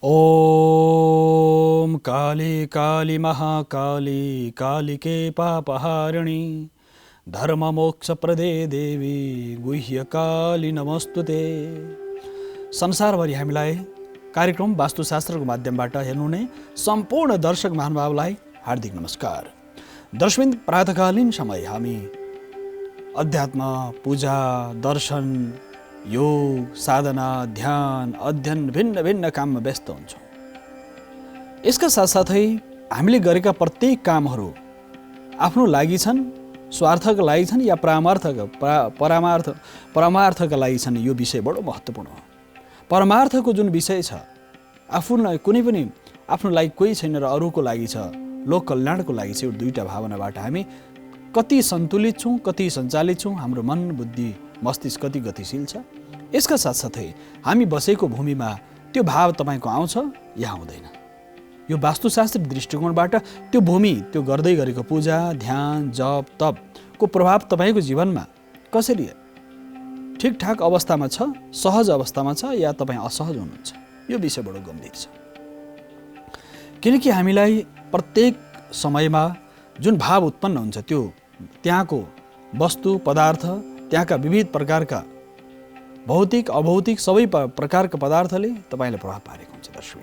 ओम काली काली महाकाली कालिके पापहारिणी धर्म मोक्ष प्रदे देवी गुह्य काली नमस्तुते। संसारभरि हामीलाई कार्यक्रम वास्तुशास्त्रको माध्यमबाट हेर्नुहुने सम्पूर्ण दर्शक महानुभावलाई हार्दिक नमस्कार। दर्शकवृन्द, प्रातःकालीन समय हामी अध्यात्म, पूजा, दर्शन, योग, साधना, ध्यान, अध्ययन भिन्न भिन्न काममा व्यस्त हुन्छौँ। यसका साथसाथै हामीले गरेका प्रत्येक कामहरू आफ्नो लागि छन्, स्वार्थका लागि छन् या परमार्थका लागि छन्, यो विषय बडो महत्त्वपूर्ण हो। परमार्थको जुन विषय छ, आफ्नो कुनै पनि आफ्नो लागि कोही छैन र अरूको लागि छ, लोक कल्याणको लागि छ, यो दुईटा भावनाबाट हामी कति सन्तुलित छौँ, कति सञ्चालित छौँ, हाम्रो मन, बुद्धि, मस्तिष्क कति गतिशील छ। यसका साथसाथै हामी बसेको भूमिमा त्यो भाव तपाईँको आउँछ या आउँदैन। यो वास्तुशास्त्री दृष्टिकोणबाट त्यो भूमि, त्यो गर्दै गरेको पूजा, ध्यान, जप, तपको प्रभाव तपाईँको जीवनमा कसरी ठिकठाक अवस्थामा छ, सहज अवस्थामा छ या तपाईँ असहज हुनुहुन्छ, यो विषय बडो गम्भीर छ। किनकि हामीलाई प्रत्येक समयमा जुन भाव उत्पन्न हुन्छ, त्यो त्यहाँको वस्तु, पदार्थ, त्यहाँका विविध प्रकारका भौतिक, अभौतिक सबै प्रकारका पदार्थले तपाईँलाई प्रभाव पारेको हुन्छ। दर्शक,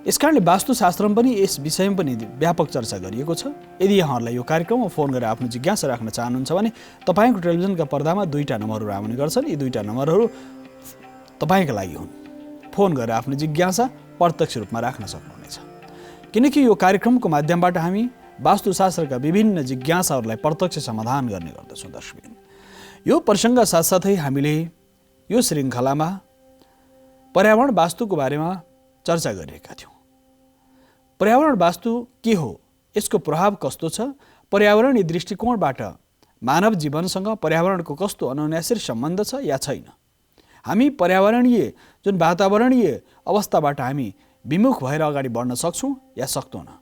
यसकारणले वास्तुशास्त्रमा पनि यस विषयमा पनि व्यापक चर्चा गरिएको छ। यदि यहाँहरूलाई यो कार्यक्रममा फोन गरेर आफ्नो जिज्ञासा राख्न चाहनुहुन्छ भने तपाईँको टेलिभिजनका पर्दामा दुईटा नम्बरहरू आउने गर्छन्। यी दुईटा नम्बरहरू तपाईँका लागि हुन्। फोन गरेर आफ्नो जिज्ञासा प्रत्यक्ष रूपमा राख्न सक्नुहुनेछ। किनकि यो कार्यक्रमको माध्यमबाट हामी वास्तुशास्त्रका विभिन्न जिज्ञासाहरूलाई प्रत्यक्ष समाधान गर्ने गर्दछौँ। दर्शक, यो प्रसङ्ग साथसाथै हामीले यो श्रृङ्खलामा पर्यावरण वास्तुको बारेमा चर्चा गरिरहेका थियौँ। पर्यावरण वास्तु के हो, यसको प्रभाव कस्तो छ, पर्यावरणीय दृष्टिकोणबाट मानव जीवनसँग पर्यावरणको कस्तो अनुनासिक सम्बन्ध छ या छैन, हामी पर्यावरणीय जुन वातावरणीय अवस्थाबाट हामी विमुख भएर अगाडि बढ्न सक्छौँ या सक्दैनौँ,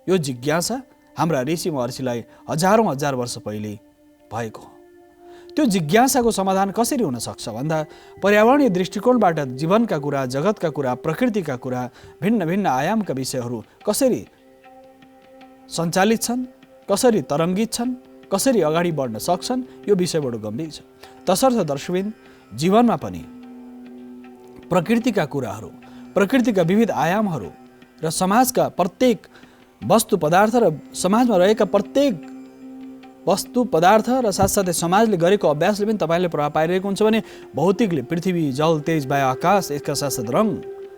यो जिज्ञासा हाम्रा ऋषि महर्षिलाई हजारौँ हजार वर्ष पहिले भएको हो। त्यो जिज्ञासाको समाधान कसरी हुन सक्छ भन्दा पर्यावरणीय दृष्टिकोणबाट जीवनका कुरा, जगतका कुरा, प्रकृतिका कुरा, भिन्न भिन्न आयामका विषयहरू कसरी सञ्चालित छन्, कसरी तरङ्गित छन्, कसरी अगाडि बढ्न सक्छन्, यो विषय बडो गम्भीर छ। तसर्थ दर्शकवृन्द, जीवनमा पनि प्रकृतिका कुराहरू, प्रकृतिका विविध आयामहरू र समाजका प्रत्येक वस्तु पदार्थ र समाजमा रहेका प्रत्येक वस्तु पदार्थ र साथसाथै समाजले गरेको अभ्यासले पनि तपाईँले प्रभाव पाइरहेको हुन्छ भने भौतिकले पृथ्वी, जल, तेज, वायु, आकाश, यसका साथसाथ रङ,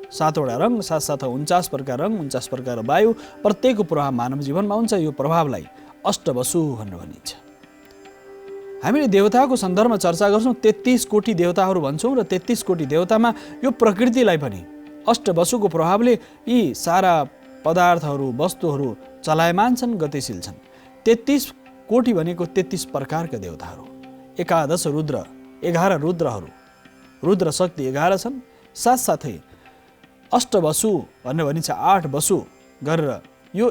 7वटा रङ, साथसाथ 49 प्रकार रङ, 49 प्रकार वायु, प्रत्येकको प्रभाव मानव जीवनमा हुन्छ। यो प्रभावलाई अष्टवसु भनेर भनिन्छ। हामीले देवताको सन्दर्भमा चर्चा गर्छौँ, 33 कोटी देवताहरू भन्छौँ र 33 कोटी देवतामा यो प्रकृतिलाई पनि अष्टवसुको प्रभावले यी सारा पदार्थहरू, वस्तुहरू चलायमान छन्, गतिशील छन्। 33 कोटी भनेको 33 प्रकारका देवताहरू, 11 रुद्र, 11 रुद्रहरू, रुद्र शक्ति 11 छन्। साथसाथै अष्टवसु भनेर भनिन्छ, 8 वसु गरेर यो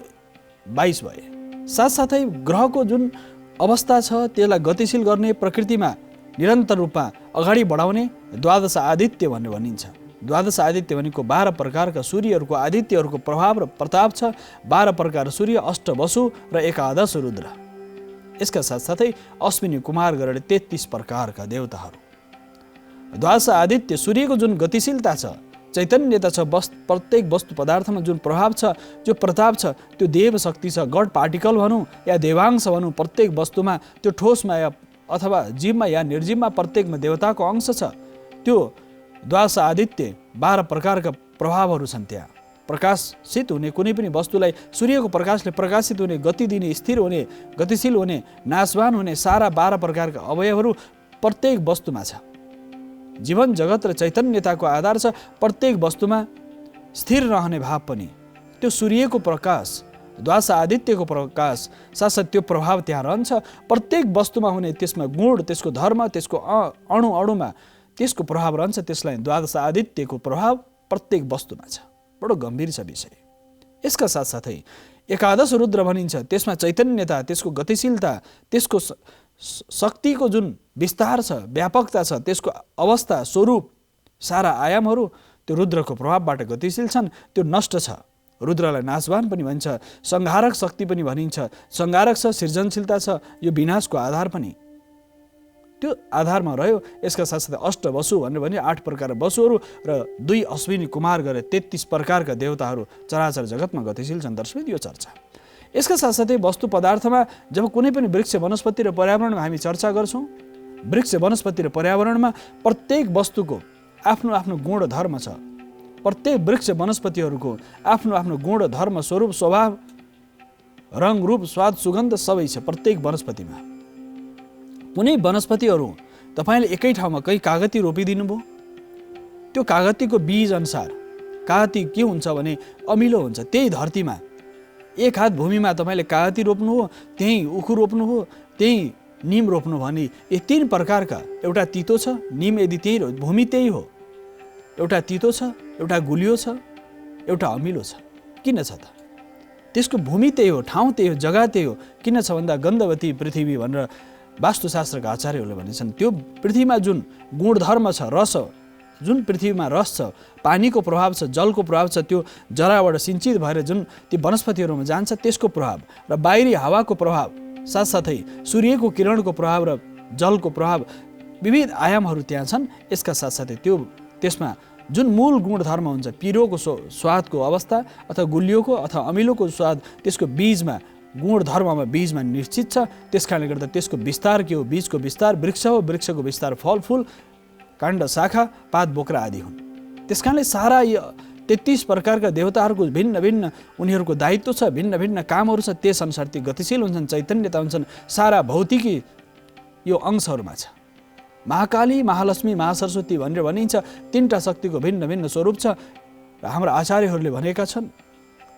22 भए। साथसाथै ग्रहको जुन अवस्था छ त्यसलाई गतिशील गर्ने, प्रकृतिमा निरन्तर रूपमा अगाडि बढाउने 12 आदित्य भनेर भनिन्छ। 12 आदित्य भनेको 12 प्रकारका सूर्यहरूको, आदित्यहरूको प्रभाव र प्रताप छ। 12 प्रकार सूर्य, अष्टवसु र 11 रुद्र। यसका साथसाथै अश्विनी कुमार गरेर 33 प्रकारका देवताहरू। 12 आदित्य सूर्यको जुन गतिशीलता छ, चैतन्यता छ, प्रत्येक वस्तु पदार्थमा जुन प्रभाव छ, जो प्रताप छ, त्यो देव शक्ति छ। गड पार्टिकल भनौँ या देवांश भनौँ, प्रत्येक वस्तुमा त्यो ठोसमा या अथवा जीवमा या निर्जीवमा प्रत्येकमा देवताको अंश छ। त्यो 12 आदित्य 12 प्रकारका प्रभावहरू छन्। त्यहाँ प्रकाशित हुने कुनै पनि वस्तुलाई सूर्यको प्रकाशले प्रकाशित हुने, गति दिने, स्थिर हुने, गतिशील हुने, नाशवान हुने सारा 12 प्रकारका अवयवहरू प्रत्येक वस्तुमा छ। जीवन जगत र चैतन्यताको आधार छ प्रत्येक वस्तुमा स्थिर रहने भाव पनि त्यो सूर्यको प्रकाश, 12 आदित्यको प्रकाश, साथसाथ त्यो प्रभाव त्यहाँ रहन्छ। प्रत्येक वस्तुमा हुने त्यसमा गुण, त्यसको धर्म, त्यसको अणुमा त्यसको प्रभाव रहन्छ। त्यसलाई 12 आदित्यको प्रभाव प्रत्येक वस्तुमा छ। बडो गम्भीर छ विषय। यसका साथसाथै 11 रुद्र भनिन्छ, त्यसमा चैतन्यता, त्यसको गतिशीलता, त्यसको शक्तिको जुन विस्तार छ, व्यापकता छ, त्यसको अवस्था, स्वरूप, सारा आयामहरू त्यो रुद्रको प्रभावबाट गतिशील छन्, त्यो नष्ट छ। रुद्रलाई नाशवान पनि भनिन्छ, संहारक शक्ति पनि भनिन्छ। संहारक छ, सृजनशीलता छ, यो विनाशको आधार पनि त्यो आधारमा रह्यो। यसका साथसाथै अष्टवसु भनेर भने 8 प्रकार वसुहरू र 2 अश्विनी कुमार गरे 33 प्रकारका देवताहरू चराचर जगतमा गतिशील छन्। दर्शक यो चर्चा। यसका साथसाथै वस्तु पदार्थमा जब कुनै पनि वृक्ष वनस्पति र पर्यावरणमा हामी चर्चा गर्छौँ, वृक्ष वनस्पति र पर्यावरणमा प्रत्येक वस्तुको आफ्नो आफ्नो गुण धर्म छ। प्रत्येक वृक्ष वनस्पतिहरूको आफ्नो आफ्नो गुण धर्म स्वरूप स्वभाव रङ रूप स्वाद सुगन्ध सबै छ प्रत्येक वनस्पतिमा। कुनै वनस्पतिहरू तपाईँले एकै ठाउँमा कहीँ कागती रोपिदिनु भयो, त्यो कागतीको बीज अनुसार कागती के हुन्छ भने अमिलो हुन्छ। त्यही धरतीमा 1 हात भूमिमा तपाईँले कागती रोप्नु हो, त्यही उखु रोप्नु हो, त्यही निम रोप्नु भने यी 3 प्रकारका, एउटा तितो छ, निम यदि त्यही भूमि त्यही हो, एउटा तितो छ, एउटा गुलियो छ, एउटा अमिलो छ। किन छ त? त्यसको भूमि त्यही हो, ठाउँ त्यही हो, जग्गा त्यही हो। किन छ भन्दा गन्धवती पृथ्वी भनेर वास्तुशास्त्रका आचार्यहरूले भनेछन्। त्यो पृथ्वीमा जुन गुणधर्म छ, रस, जुन पृथ्वीमा रस छ, पानीको प्रभाव छ, जलको प्रभाव छ, त्यो जराबाट सिञ्चित भएर जुन ती वनस्पतिहरूमा जान्छ त्यसको प्रभाव र बाहिरी हावाको प्रभाव, साथसाथै सूर्यको किरणको प्रभाव र जलको प्रभाव, विविध आयामहरू त्यहाँ छन्। यसका साथसाथै त्यसमा जुन मूल गुणधर्म हुन्छ, पिरोको स्वादको अवस्था अथवा गुलियोको अथवा अमिलोको स्वाद त्यसको बीजमा गुणधर्ममा बीजमा निश्चित छ। त्यसकारणले गर्दा त्यसको विस्तार के हो? बीजको विस्तार वृक्ष हो, वृक्षको विस्तार फलफुल, काण्ड शाखा, पात बोक्रा आदि हुन्। त्यसकारणले सारा 33 प्रकारका देवताहरूको भिन्न भिन्न उनीहरूको दायित्व छ, भिन्न भिन्न कामहरू छ। त्यसअनुसार ती गतिशील हुन्छन्, चैतन्यता हुन्छन्। सारा भौतिकी यो अंशहरूमा छ। महाकाली, महालक्ष्मी, महासरस्वती भनेर भनिन्छ। 3टा शक्तिको भिन्न भिन्न स्वरूप छ र हाम्रा आचार्यहरूले भनेका छन्,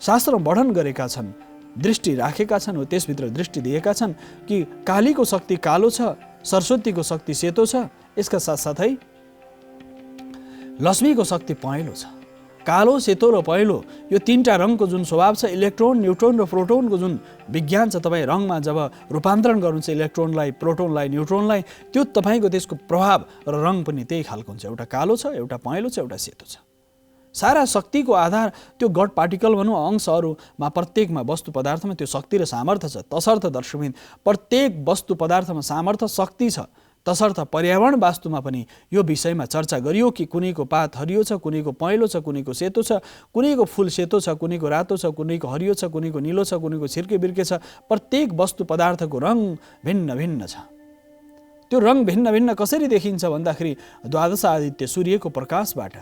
शास्त्रमा वर्णन गरेका छन्, दृष्टि राखेका छन्, त्यसभित्र दृष्टि दिएका छन् कि कालीको शक्ति कालो छ, सरस्वतीको शक्ति सेतो छ, यसका साथसाथै लक्ष्मीको शक्ति पहेँलो छ। कालो, सेतो र पहेँलो यो 3टा रङको जुन स्वभाव छ, इलेक्ट्रोन, न्युट्रोन र प्रोटोनको जुन विज्ञान छ, तपाईँ रङमा जब रूपान्तरण गर्नुहुन्छ इलेक्ट्रोनलाई, प्रोटोनलाई, न्युट्रोनलाई, त्यो तपाईँको त्यसको प्रभाव र रङ पनि त्यही खालको हुन्छ। एउटा कालो छ, एउटा पहेँलो छ, एउटा सेतो छ। सारा शक्तिको आधार त्यो गड पार्टिकल भनौँ, अंशहरूमा प्रत्येकमा वस्तु पदार्थमा त्यो शक्ति र सामर्थ्य छ। तसर्थ दर्शकबिन प्रत्येक वस्तु पदार्थमा सामर्थ्य शक्ति छ। तसर्थ पर्यावरण वास्तुमा पनि यो विषयमा चर्चा गरियो कि कुनैको पात हरियो छ, कुनैको पहेँलो छ, कुनैको सेतो छ, कुनैको फुल सेतो छ, कुनैको रातो छ, कुनैको हरियो छ, कुनैको निलो छ, कुनैको छिर्के बिर्के छ। प्रत्येक वस्तु पदार्थको रङ भिन्न भिन्न छ। त्यो रङ भिन्न भिन्न कसरी देखिन्छ भन्दाखेरि द्वादश आदित्य सूर्यको प्रकाशबाट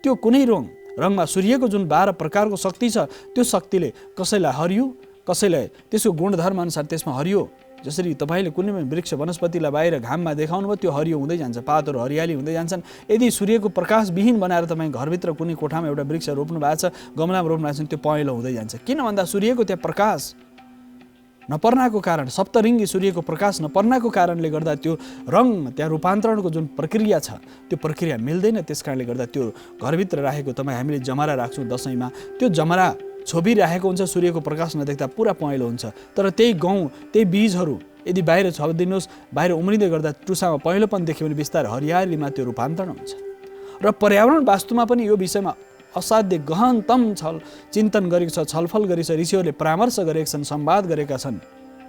त्यो कुनै रङमा सूर्यको जुन 12 प्रकारको शक्ति छ, त्यो शक्तिले कसैलाई हरियो, कसैलाई त्यसको गुणधर्म अनुसार त्यसमा हरियो। जसरी तपाईँले कुनै पनि वृक्ष वनस्पतिलाई बाहिर घाममा देखाउनु भयो, त्यो हरियो हुँदै जान्छ, पातहरू हरियाली हुँदै जान्छन्। यदि सूर्यको प्रकाशविहीन बनाएर तपाईँ घरभित्र कुनै कोठामा एउटा वृक्ष रोप्नु भएको छ, गमलामा रोप्नु भएको छ, त्यो पहेँलो हुँदै जान्छ। किन भन्दा सूर्यको त्यहाँ प्रकाश नपर्नाको कारण, सप्तरिङ्गी सूर्यको प्रकाश नपर्नाको कारणले गर्दा त्यो रङ त्यहाँ रूपान्तरणको जुन प्रक्रिया छ, त्यो प्रक्रिया मिल्दैन। त्यसकारणले गर्दा त्यो घरभित्र राखेको तपाईँ हामीले जमरा राख्छौँ दसैँमा, त्यो जमरा छोपिराखेको हुन्छ, सूर्यको प्रकाश नदेख्दा पुरा पहेँलो हुन्छ। तर त्यही गहुँ, त्यही बीजहरू यदि बाहिर छोपिदिनुहोस्, बाहिर उम्रिँदै गर्दा टुसामा पहेँलोपन देख्यो भने बिस्तारै हरियालीमा त्यो रूपान्तरण हुन्छ। र पर्यावरण वास्तुमा पनि यो विषयमा असाध्य गहनतम चिन्तन गरेको छ, छलफल गरेको छ। ऋषिहरूले परामर्श गरेका छन्, संवाद गरेका छन्,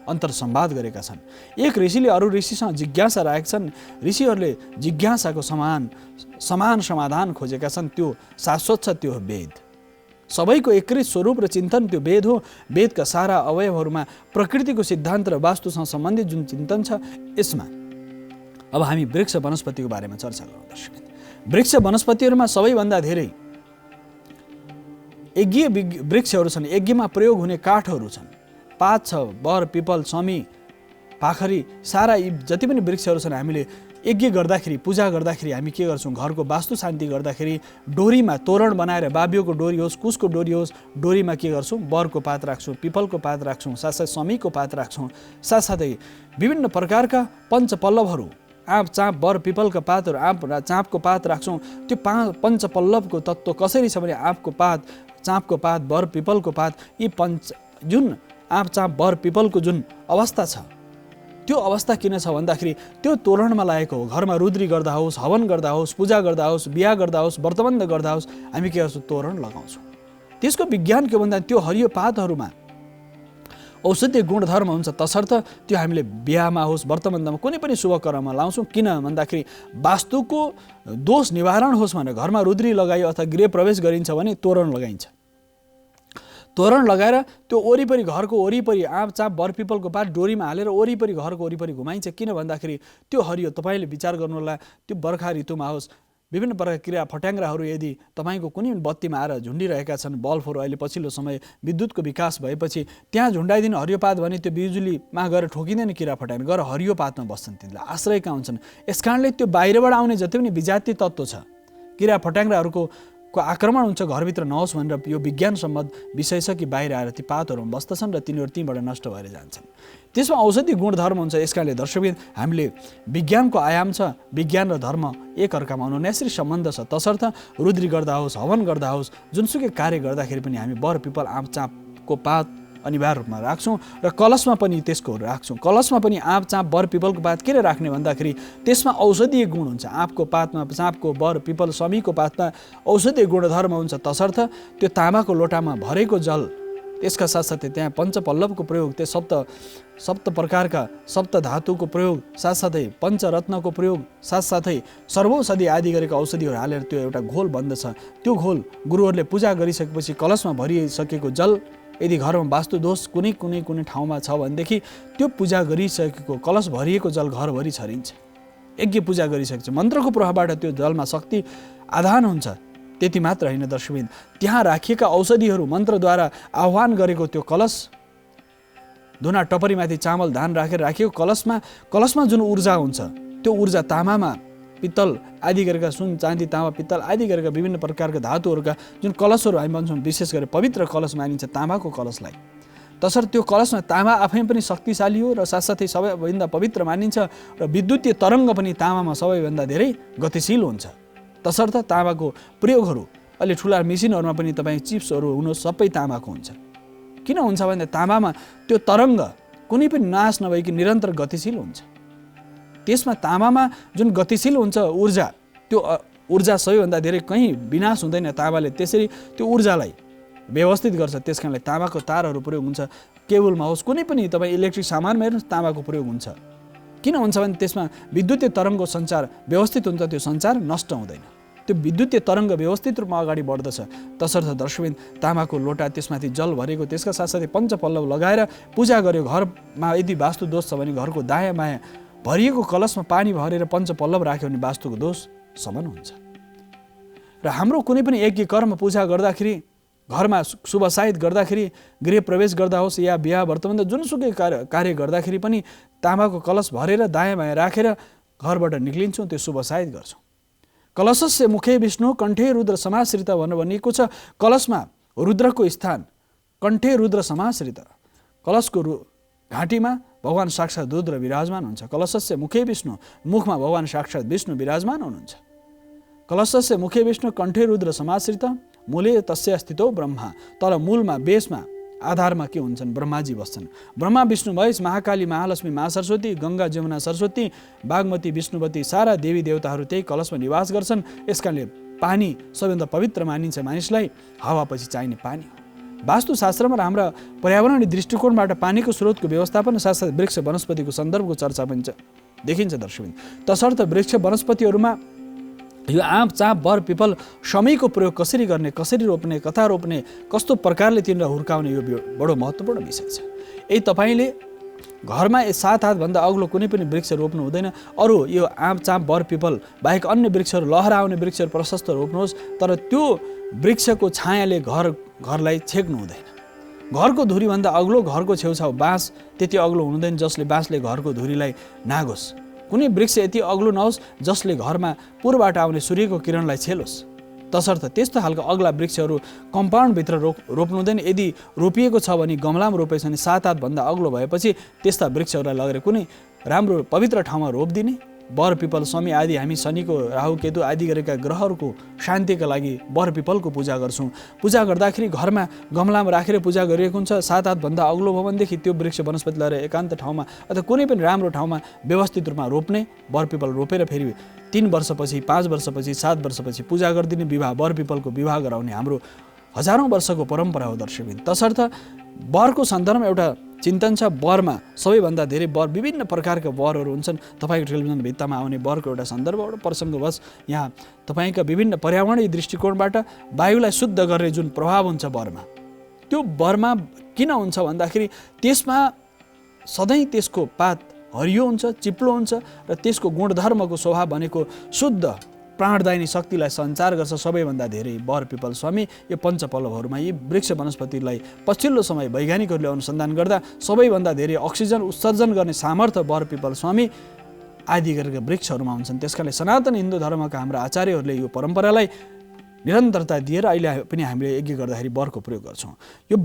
अन्तर्संवाद गरेका छन्। एक ऋषिले अरू ऋषिसँग जिज्ञासा राखेका छन्, ऋषिहरूले जिज्ञासाको समान समाधान खोजेका छन्। त्यो शाश्वत छ, त्यो हो वेद। सबैको एकीकृत स्वरूप र चिन्तन त्यो वेद हो। वेदका सारा अवयवहरूमा प्रकृतिको सिद्धान्त र वास्तुसँग सम्बन्धित जुन चिन्तन छ, यसमा अब हामी वृक्ष वनस्पतिको बारेमा चर्चा गरौँ। दर्शक, वृक्ष वनस्पतिहरूमा सबैभन्दा धेरै यज्ञीय वृक्षहरू छन्, यज्ञमा प्रयोग हुने काठहरू छन्। पात छ, बर, पिपल, समी, पाखरी, सारा यी जति पनि वृक्षहरू छन्, हामीले यज्ञ गर्दाखेरि, पूजा गर्दाखेरि हामी के गर्छौँ? घरको वास्तु शान्ति गर्दाखेरि डोरीमा तोरण बनाएर, बाबियोको डोरी होस्, कुसको डोरी होस्, डोरीमा के गर्छौँ? बरको पात राख्छौँ, पिपलको पात राख्छौँ, साथसाथै समीको पात राख्छौँ, साथसाथै विभिन्न प्रकारका पञ्चपल्लवहरू, आँप, चाँप, बर, पिपलका पातहरू, आँप र चाँपको पात राख्छौँ। त्यो पञ्चपल्लवको तत्त्व कसरी छ भने आँपको पात, चाँपको पात, बर, पिपलको पात, यी जुन आँप, चाँप, बर, पिपलको जुन अवस्था छ, त्यो अवस्था किन छ भन्दाखेरि त्यो तोरणमा लागेको हो। घरमा रुद्री गर्दा होस्, हवन गर्दा होस्, पूजा गर्दा होस्, बिहा गर्दा होस्, व्रतबन्ध गर्दा होस्, हामी के गर्छौँ? तोरण लगाउँछौँ। त्यसको विज्ञान के भन्दा त्यो हरियो पातहरूमा औषधीय गुणधर्म हुन्छ, तसर्थ त्यो हामीले बिहामा होस्, व्रतबन्धमा कुनै पनि शुभ कर्ममा लाउँछौँ। किन भन्दाखेरि वास्तुको दोष निवारण होस् भनेर घरमा रुद्री लगाइयो अथवा गृह प्रवेश गरिन्छ भने तोरण लगाइन्छ। तोरण लगाएर त्यो वरिपरि, घरको वरिपरि आँप चाँप बरपिपलको पात डोरीमा हालेर वरिपरि, घरको वरिपरि घुमाइन्छ। किन भन्दाखेरि त्यो हरियो, तपाईँले विचार गर्नु होला, त्यो बर्खा ऋतुमा होस्, विभिन्न प्रकारका किरा फट्याङ्ग्राहरू यदि तपाईँको कुनै बत्तीमा आएर झुन्डिरहेका छन्, बल्बहरू अहिले पछिल्लो समय विद्युतको विकास भएपछि त्यहाँ झुन्डाइदिनु हरियो पात भने त्यो बिजुलीमा गएर ठोकिँदैन, किरा फट्याङ्ग्रा गएर हरियो पातमा बस्छन्, तिनीलाई आश्रय कहाँ हुन्छन्। यस कारणले त्यो बाहिरबाट आउने जति पनि विजातीय तत्त्व छ, किरा फट्याङ्ग्राहरूको आक्रमण हुन्छ, घरभित्र नहोस् भनेर यो विज्ञान सम्बद्ध विषय छ कि बाहिर आएर ती पातहरूमा बस्दछन् र तिनीहरू तीबाट नष्ट भएर जान्छन्। त्यसमा औषधि गुणधर्म हुन्छ। यस कारणले दर्शकबिन हामीले विज्ञानको आयाम छ, विज्ञान र धर्म एकअर्कामा अनुन्यासी सम्बन्ध छ। तसर्थ रुद्री गर्दा होस्, हवन गर्दा होस्, जुनसुकै कार्य गर्दाखेरि पनि हामी बर पिपल आँप चाँपको पात अनिवार्य रूपमा राख्छौँ र कलशमा पनि त्यसको राख्छौँ। कलशमा पनि आँप चाँप बर पिपलको पात किन राख्ने भन्दाखेरि त्यसमा औषधीय गुण हुन्छ। आँपको पातमा, चाँपको, बर पिपल समीको पातमा औषधीय गुणधर्म हुन्छ। तसर्थ त्यो तामाको लोटामा भरेको जल, त्यसका साथसाथै त्यहाँ पञ्चपल्लवको प्रयोग, त्यो सप्त प्रकारका सप्त धातुको प्रयोग, साथसाथै पञ्चरत्नको प्रयोग, साथसाथै सर्वौषधि आदि गरेका औषधिहरू हालेर त्यो एउटा घोल बन्दछ। त्यो घोल गुरुहरूले पूजा गरिसकेपछि कलशमा भरिसकेको जल यदि घरमा वास्तु दोष कुनै ठाउँमा छ भनेदेखि त्यो पूजा गरिसकेको कलश भरिएको जल घरभरि छरिन्छ। यज्ञ पूजा गरिसकेपछि मन्त्रको प्रभावबाट त्यो जलमा शक्ति आधान हुन्छ। त्यति मात्र होइन दर्शकबिन, त्यहाँ राखिएका औषधिहरू मन्त्रद्वारा आह्वान गरेको त्यो कलश, धुना टपरीमाथि चामल धान राखेर राखिएको कलशमा जुन ऊर्जा हुन्छ, त्यो ऊर्जा तामामा, पित्तल आदि गरेका, सुन चाँदी तामा पित्तल आदि गरेका विभिन्न प्रकारका धातुहरूका जुन कलशहरू हामी भन्छौँ, विशेष गरी पवित्र कलश मानिन्छ तामाको कलशलाई। तसर्थ त्यो कलशमा तामा आफै पनि शक्तिशाली हो र साथसाथै सबैभन्दा पवित्र मानिन्छ र विद्युतीय तरङ्ग पनि तामामा सबैभन्दा धेरै गतिशील हुन्छ। तसर्थ तामाको प्रयोगहरू अहिले ठुला मेसिनहरूमा पनि तपाईँ चिप्सहरू हुनु सबै तामाको हुन्छ। किन हुन्छ भने तामामा त्यो तरङ्ग कुनै पनि नाश नभइकन निरन्तर गतिशील हुन्छ। त्यसमा तामामा जुन गतिशील हुन्छ ऊर्जा, त्यो ऊर्जा सबैभन्दा धेरै कहीँ विनाश हुँदैन। तामाले त्यसरी त्यो ऊर्जालाई व्यवस्थित गर्छ। त्यस कारणले तामाको तारहरू प्रयोग हुन्छ। केबलमा होस्, कुनै पनि तपाईँ इलेक्ट्रिक सामानमा हेर्नुहोस्, तामाको प्रयोग हुन्छ। किन हुन्छ भने त्यसमा विद्युतीय तरङ्गको सञ्चार व्यवस्थित हुन्छ, त्यो सञ्चार नष्ट हुँदैन, त्यो विद्युतीय तरङ्ग व्यवस्थित रूपमा अगाडि बढ्दछ। तसर्थ दर्शकबिन तामाको लोटा, त्यसमाथि जल भरेको, त्यसका साथसाथै पञ्चपल्लव लगाएर पूजा गर्यो। घरमा यदि वास्तु दोष छ भने घरको दायाँ बायाँ भरिएको कलशमा पानी भरेर पञ्चपल्लव राख्यो भने वास्तुको दोष शमन हुन्छ। र हाम्रो कुनै पनि यज्ञ कर्म पूजा गर्दाखेरि, घरमा शुभ साहित गर्दाखेरि, गृह प्रवेश गर्दा होस् या बिहा व्रतबन्ध जुनसुकै कार्य गर्दाखेरि पनि तामाको कलश भरेर दायाँ बायाँ राखेर घरबाट निक्लिन्छौँ, त्यो शुभ साहित गर्छौँ। कलशस्य मुखे विष्णु कण्ठे रुद्र समाश्रित भनेर भनिएको छ। कलशमा रुद्रको स्थान, कण्ठे रुद्र समाश्रित, कलशको घाँटीमा भगवान साक्षात् रुद्र विराजमान हुन्छ। कलशस्य मुखे विष्णु, मुखमा भगवान साक्षात् विष्णु विराजमान हुनुहुन्छ। कलशस्य मुखे विष्णु कण्ठे रुद्र समाश्रित, मूले तस्य स्थितो ब्रह्मा, तर मूलमा बेसमा आधारमा के हुन्छन्? ब्रह्माजी बस्छन्। ब्रह्मा विष्णु महेश महाकाली महालक्ष्मी महासरस्वती गङ्गा जमुना सरस्वती बागमती विष्णुवती सारा देवी देवताहरू त्यही कलशमा निवास गर्छन्। यसकारणले पानी सबैभन्दा पवित्र मानिन्छ। मानिसलाई हावापछि चाहिने पानी हो। वास्तुशास्त्रमा र हाम्रा पर्यावरणीय दृष्टिकोणबाट पानीको स्रोतको व्यवस्थापन साथसाथै वृक्ष वनस्पतिको सन्दर्भको चर्चा पनि देखिन्छ दर्शकबिन। तसर्थ वृक्ष वनस्पतिहरूमा यो आँप चाँप बर पिपल समयको प्रयोग कसरी गर्ने, कसरी रोप्ने, कता रोप्ने, कस्तो प्रकारले तिनीलाई हुर्काउने, यो बडो महत्त्वपूर्ण विषय छ। यही तपाईँले घरमा 7 हातभन्दा अग्लो कुनै पनि वृक्ष रोप्नु हुँदैन। अरू यो आँप चाँप बर पिपल बाहेक अन्य वृक्षहरू, लहराउने वृक्षहरू प्रशस्त रोप्नुहोस्, तर त्यो वृक्षको छायाले घरलाई छेक्नु हुँदैन। घरको धुरीभन्दा अग्लो, घरको छेउछाउ बाँस त्यति अग्लो हुँदैन जसले बाँसले घरको धुरीलाई नागोस्। कुनै वृक्ष यति अग्लो नहोस् जसले घरमा पूर्वबाट आउने सूर्यको किरणलाई छेलोस्। तसर्थ त्यस्तो खालको अग्ला वृक्षहरू कम्पाउन्डभित्र रोप्नु हुँदैन। यदि रोपिएको छ भने गमलामा रोपेछ भने 7 हातभन्दा अग्लो भएपछि त्यस्ता वृक्षहरूलाई लगेर कुनै राम्रो पवित्र ठाउँमा रोपिदिने, बर पिपल शमी आदि हामी शनिको राहु केतु आदि गरेका ग्रहहरूको शान्तिका लागि बर पिपलको पूजा गर्छौँ। पूजा गर्दाखेरि घरमा गमलामा राखेर पूजा गरिएको हुन्छ। 7 हातभन्दा अग्लो भयो भनेदेखि त्यो वृक्ष वनस्पति लगाएर एकान्त ठाउँमा अथवा कुनै पनि राम्रो ठाउँमा व्यवस्थित रूपमा रोप्ने, बर पिपल रोपेर फेरि 3 वर्षपछि 5 वर्षपछि 7 वर्षपछि पूजा गरिदिने, विवाह बर पिपलको विवाह गराउने हाम्रो हजारौँ वर्षको परम्परा हो दर्शकबिन। तसर्थ बरको सन्दर्भमा एउटा चिन्तन छ। बरमा सबैभन्दा धेरै बर, विभिन्न प्रकारका बरहरू हुन्छन्। तपाईँको टेलिभिजन भित्तामा आउने बरको एउटा सन्दर्भ, एउटा प्रसङ्गवश यहाँ तपाईँका विभिन्न पर्यावरणीय दृष्टिकोणबाट वायुलाई शुद्ध गर्ने जुन प्रभाव हुन्छ बरमा, त्यो बरमा किन हुन्छ भन्दाखेरि त्यसमा सधैँ त्यसको पात हरियो हुन्छ, चिप्लो हुन्छ र त्यसको गुणधर्मको स्वभाव भनेको शुद्ध प्राणदायिनी शक्तिलाई सञ्चार गर्छ। सबैभन्दा धेरै बर पिपल शमी यो पञ्चपल्लवहरूमा यी वृक्ष वनस्पतिलाई पछिल्लो समय वैज्ञानिकहरूले अनुसन्धान गर्दा सबैभन्दा धेरै अक्सिजन उत्सर्जन गर्ने सामर्थ्य बर पिपल शमी आदि गरेका वृक्षहरूमा हुन्छन्। त्यसकारणले सनातन हिन्दू धर्मका हाम्रा आचार्यहरूले यो परम्परालाई निरन्तरता दिएर अहिले पनि हामीले यज्ञ गर्दाखेरि बरको प्रयोग गर्छौँ। यो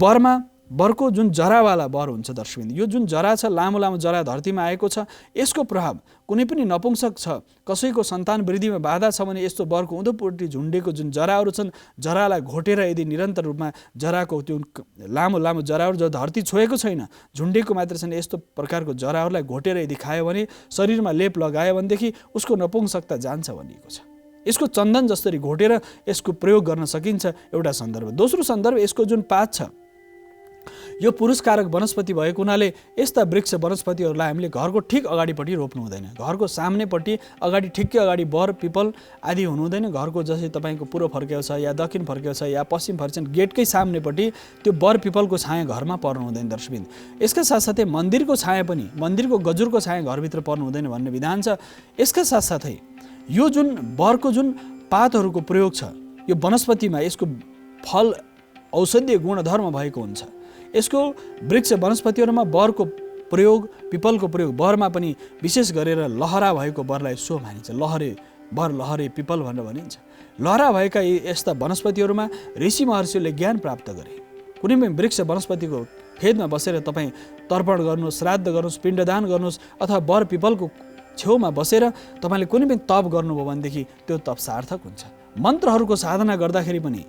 बरको जुन जरावाला बर हुन्छ दर्शकबिन, यो जुन जरा छ, लामो लामो जरा धरतीमा आएको छ, यसको प्रभाव कुनै पनि नपुंसक छ, कसैको सन्तान वृद्धिमा बाधा छ भने यस्तो बरको उँधोपट्टि झुन्डेको जुन जराहरू छन्, जरालाई घोटेर यदि निरन्तर रूपमा जराको त्यो लामो लामो जराहरू जो धरती छोएको छैन, झुन्डेको मात्र छैन, यस्तो प्रकारको जराहरूलाई घोटेर यदि खायो भने, शरीरमा लेप लगायो भनेदेखि उसको नपुंसकता जान्छ भनिएको छ। यसको चन्दन जसरी घोटेर यसको प्रयोग गर्न सकिन्छ, एउटा सन्दर्भ। दोस्रो सन्दर्भ, यसको जुन पात छ यो पुरुषकारक वनस्पति भएको हुनाले यस्ता वृक्ष वनस्पतिहरूलाई हामीले घरको ठिक अगाडिपट्टि रोप्नु हुँदैन। घरको सामनेपट्टि अगाडि ठिक्कै अगाडि बर पिपल आदि हुनु हुँदैन। घरको जसै तपाईँको पूर्व फर्केको छ या दक्षिण फर्केको छ या पश्चिम फर्केको छ, गेटकै सामनेपट्टि त्यो बर पिपलको छाया घरमा पर्नु हुँदैन दर्शकबिन। यसका साथसाथै मन्दिरको छाया पनि, मन्दिरको गजुरको छाया घरभित्र पर्नु हुँदैन भन्ने विधान छ। यसका साथसाथै यो जुन बरको जुन पातहरूको प्रयोग छ, यो वनस्पतिमा यसको फल औषधीय गुणधर्म भएको हुन्छ। यसको वृक्ष वनस्पतिहरूमा बरको प्रयोग, पिपलको प्रयोग, बरमा पनि विशेष गरेर लहरा भएको बरलाई सो मानिन्छ। बर लहरे पिपल भनेर भनिन्छ। लहरा भएका यस्ता वनस्पतिहरूमा ऋषि महर्षिहरूले ज्ञान प्राप्त गरे। कुनै पनि वृक्ष वनस्पतिको फेदमा बसेर तपाईँ तर्पण गर्नुहोस्, श्राद्ध गर्नुहोस्, पिण्डदान गर्नुहोस् अथवा बर पिपलको छेउमा बसेर तपाईँले कुनै पनि तप गर्नुभयो भनेदेखि त्यो तप सार्थक हुन्छ। मन्त्रहरूको साधना गर्दाखेरि पनि,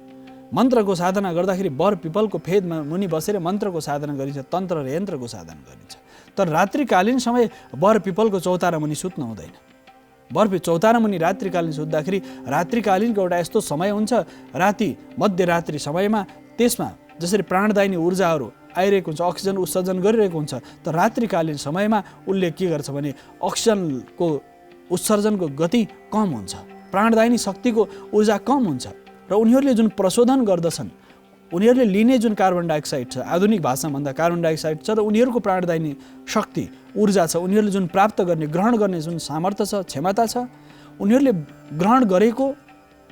मन्त्रको साधना गर्दाखेरि बर पिपलको फेदमा मुनि बसेर मन्त्रको साधना गरिन्छ, तन्त्र र यन्त्रको साधना गरिन्छ। तर रात्रिकालीन समय बर पिपलको चौतारा मुनि सुत्नु हुँदैन। चौतारा मुनि रात्रिकालीन सुत्दाखेरि रात्रिकालीनको एउटा यस्तो समय हुन्छ, राति मध्यरात्रि समयमा त्यसमा जसरी प्राणदायिनी ऊर्जाहरू आइरहेको हुन्छ, अक्सिजन उत्सर्जन गरिरहेको हुन्छ, तर रात्रिकालीन समयमा उसले के गर्छ भने अक्सिजनको उत्सर्जनको गति कम हुन्छ, प्राणदायिनी शक्तिको ऊर्जा कम हुन्छ र उनीहरूले जुन प्रशोधन गर्दछन्, उनीहरूले लिने जुन कार्बन डाइअक्साइड छ, आधुनिक भाषामा भन्दा कार्बन डाइअक्साइड छ, र उनीहरूको प्राणदायिनी शक्ति ऊर्जा छ, उनीहरूले जुन प्राप्त गर्ने, ग्रहण गर्ने जुन सामर्थ्य छ, क्षमता छ, उनीहरूले ग्रहण गरेको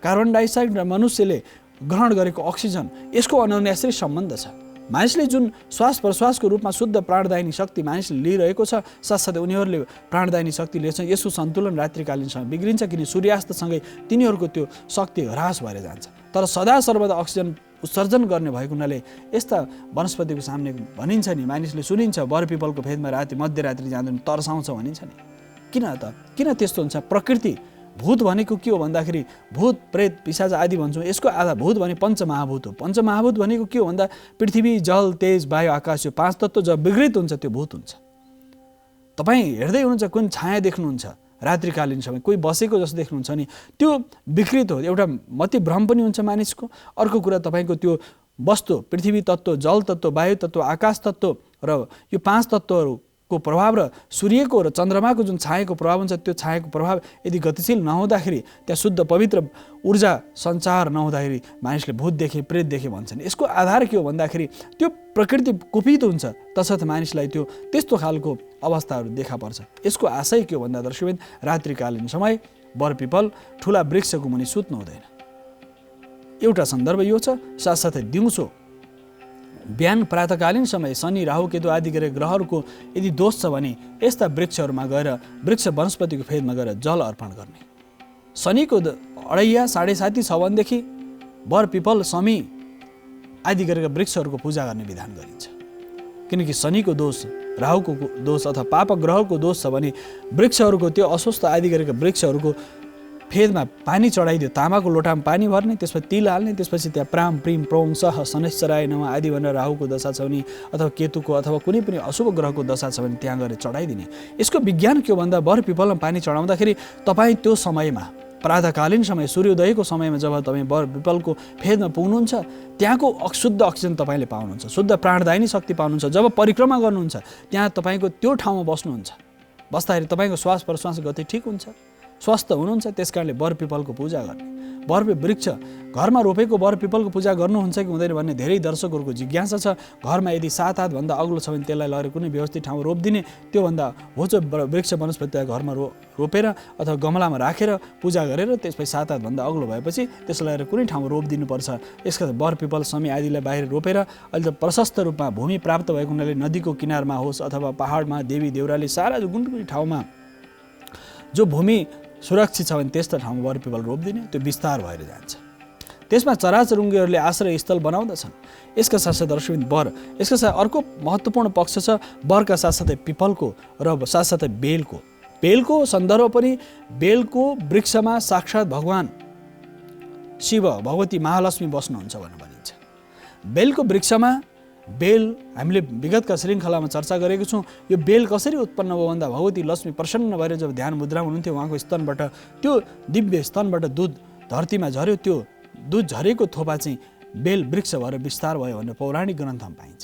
कार्बन डाइअक्साइड र मनुष्यले ग्रहण गरेको अक्सिजन, यसको अन्योन्याश्रय सम्बन्ध छ। मानिसले जुन श्वास प्रश्वासको रूपमा शुद्ध प्राणदायिनी शक्ति मानिसले लिइरहेको छ, साथसाथै उनीहरूले प्राणदायिनी शक्ति लिएछ, यसको सन्तुलन रात्रिकालीन समय बिग्रिन्छ, किन सूर्यास्तसँगै तिनीहरूको त्यो शक्ति ह्रास भएर जान्छ। तर सदा सर्वदा अक्सिजन उत्सर्जन गर्ने भएको हुनाले यस्ता वनस्पतिको सामने भनिन्छ नि, मानिसले सुनिन्छ बर पिपलको फेदमा राति मध्यरात्रि जाँदैन तर्साउँछ भनिन्छ नि। किन त्यस्तो हुन्छ? प्रकृति, भूत भनेको के हो भन्दाखेरि भूत प्रेत पिशाच आदि भन्छौँ, यसको आधा भूत भने पञ्चमहाभूत हो। पञ्चमहाभूत भनेको के हो भन्दा पृथ्वी, जल, तेज, वायु, आकाश, यो 5 तत्त्व जब विकृत हुन्छ त्यो भूत हुन्छ। तपाईँ हेर्दै हुनुहुन्छ, कुन छाया देख्नुहुन्छ रात्रिकालीन समय, कोही बसेको जस्तो देख्नुहुन्छ नि, त्यो विकृत हो, एउटा मति भ्रम पनि हुन्छ मानिसको। अर्को कुरा, तपाईँको त्यो वस्तु, पृथ्वी तत्त्व, जल तत्त्व, वायु तत्त्व, आकाश तत्त्व र यो 5 तत्त्वहरूको प्रभाव र सूर्यको र चन्द्रमाको जुन छायाको प्रभाव हुन्छ, त्यो छायाको प्रभाव यदि गतिशील नहुँदाखेरि, त्यहाँ शुद्ध पवित्र ऊर्जा सञ्चार नहुँदाखेरि मानिसले भूत देखे, प्रेत देखे भन्छन्। यसको आधार के हो भन्दाखेरि त्यो प्रकृति कुपित हुन्छ, तसर्थ मानिसलाई त्यो त्यस्तो खालको अवस्थाहरू देखा पर्छ। यसको आशय के हो भन्दा दर्शकबिन, रात्रिकालीन समय बर पिपल ठुला वृक्षको मुनि सुत्नु हुँदैन। एउटा सन्दर्भ यो छ। साथसाथै दिउँसो बिहान प्रातकालीन समय शनि, राहु, केतु आदि गरेर ग्रहहरूको यदि दोष छ भने यस्ता वृक्षहरूमा गएर, वृक्ष वनस्पतिको फेदमा गएर जल अर्पण गर्ने। शनिको अढैया 7:30 छ भनेदेखि बर पिपल शमी आदि गरेर वृक्षहरूको पूजा गर्ने विधान गरिन्छ, किनकि शनिको दोष राहुको दोष अथवा पाप ग्रहको दोष छ भने वृक्षहरूको त्यो अस्वस्थ आदि गरेका वृक्षहरूको फेदमा पानी चढाइदियो, तामाको लोटामा पानी भर्ने, त्यसपछि तिल हाल्ने, त्यसपछि त्यहाँ प्राम प्रिम प्रौङ सह शनैश्चराय नमः आदि भनेर राहुको दशा छ भने अथवा केतुको अथवा कुनै पनि अशुभ ग्रहको दशा छ भने त्यहाँ गएर चढाइदिने। यसको विज्ञान के हो भन्दा बर पिपलमा पानी चढाउँदाखेरि तपाईँ त्यो समयमा प्रातःकालीन समय सूर्योदयको समयमा जब तपाईँ बर पिपलको फेदमा पुग्नुहुन्छ त्यहाँको शुद्ध अक्सिजन तपाईँले पाउनुहुन्छ, शुद्ध प्राणदायिनी शक्ति पाउनुहुन्छ। जब परिक्रमा गर्नुहुन्छ त्यहाँ तपाईँको त्यो ठाउँमा बस्नुहुन्छ, बस्दाखेरि तपाईँको श्वास प्रश्वास गति ठिक हुन्छ, स्वस्थ हुनुहुन्छ। त्यस कारणले बर पिपलको पूजा गर्ने। बर वृक्ष घरमा रोपेको बर पिपलको पूजा गर्नुहुन्छ कि हुँदैन भन्ने धेरै दर्शकहरूको जिज्ञासा छ। घरमा यदि 7 हातभन्दा अग्लो छ भने त्यसलाई लगेर कुनै व्यवस्थित ठाउँमा रोपिदिने, त्योभन्दा होचो वृक्ष वनस्पति घरमा रोपेर अथवा गमलामा राखेर पूजा गरेर त्यसपछि 7 हातभन्दा अग्लो भएपछि त्यसलाई लगेर कुनै ठाउँमा रोपिदिनुपर्छ। यसका बर पिपल समी आदिलाई बाहिर रोपेर अहिले त प्रशस्त रूपमा भूमि प्राप्त भएको हुनाले नदीको किनारमा होस् अथवा पहाडमा देवी देउराली सारा कुनै ठाउँमा जो भूमि सुरक्षित छ भने त्यस्तो ठाउँमा बर पिपल रोपिदिने, त्यो विस्तार भएर जान्छ। त्यसमा चराचुरुङ्गीहरूले आश्रय स्थल बनाउँदछन्। यसका साथसाथै दर्शकबिन बर, यसका साथ अर्को महत्त्वपूर्ण पक्ष छ बरका साथसाथै पिपलको र साथसाथै बेलको। बेलको सन्दर्भ पनि बेलको वृक्षमा साक्षात् भगवान शिव भगवती महालक्ष्मी बस्नुहुन्छ भनेर भनिन्छ। बेलको वृक्षमा बेल हामीले विगतका श्रृङ्खलामा चर्चा गरेको छौँ। यो बेल कसरी उत्पन्न भयो भन्दा भगवती लक्ष्मी प्रसन्न भएर जब ध्यान मुद्रामा हुनुहुन्थ्यो उहाँको स्तनबाट त्यो दिव्य स्तनबाट दुध धरतीमा झऱ्यो, त्यो दुध झरेको थोपा चाहिँ बेल वृक्ष भएर विस्तार भयो भनेर पौराणिक ग्रन्थमा पाइन्छ।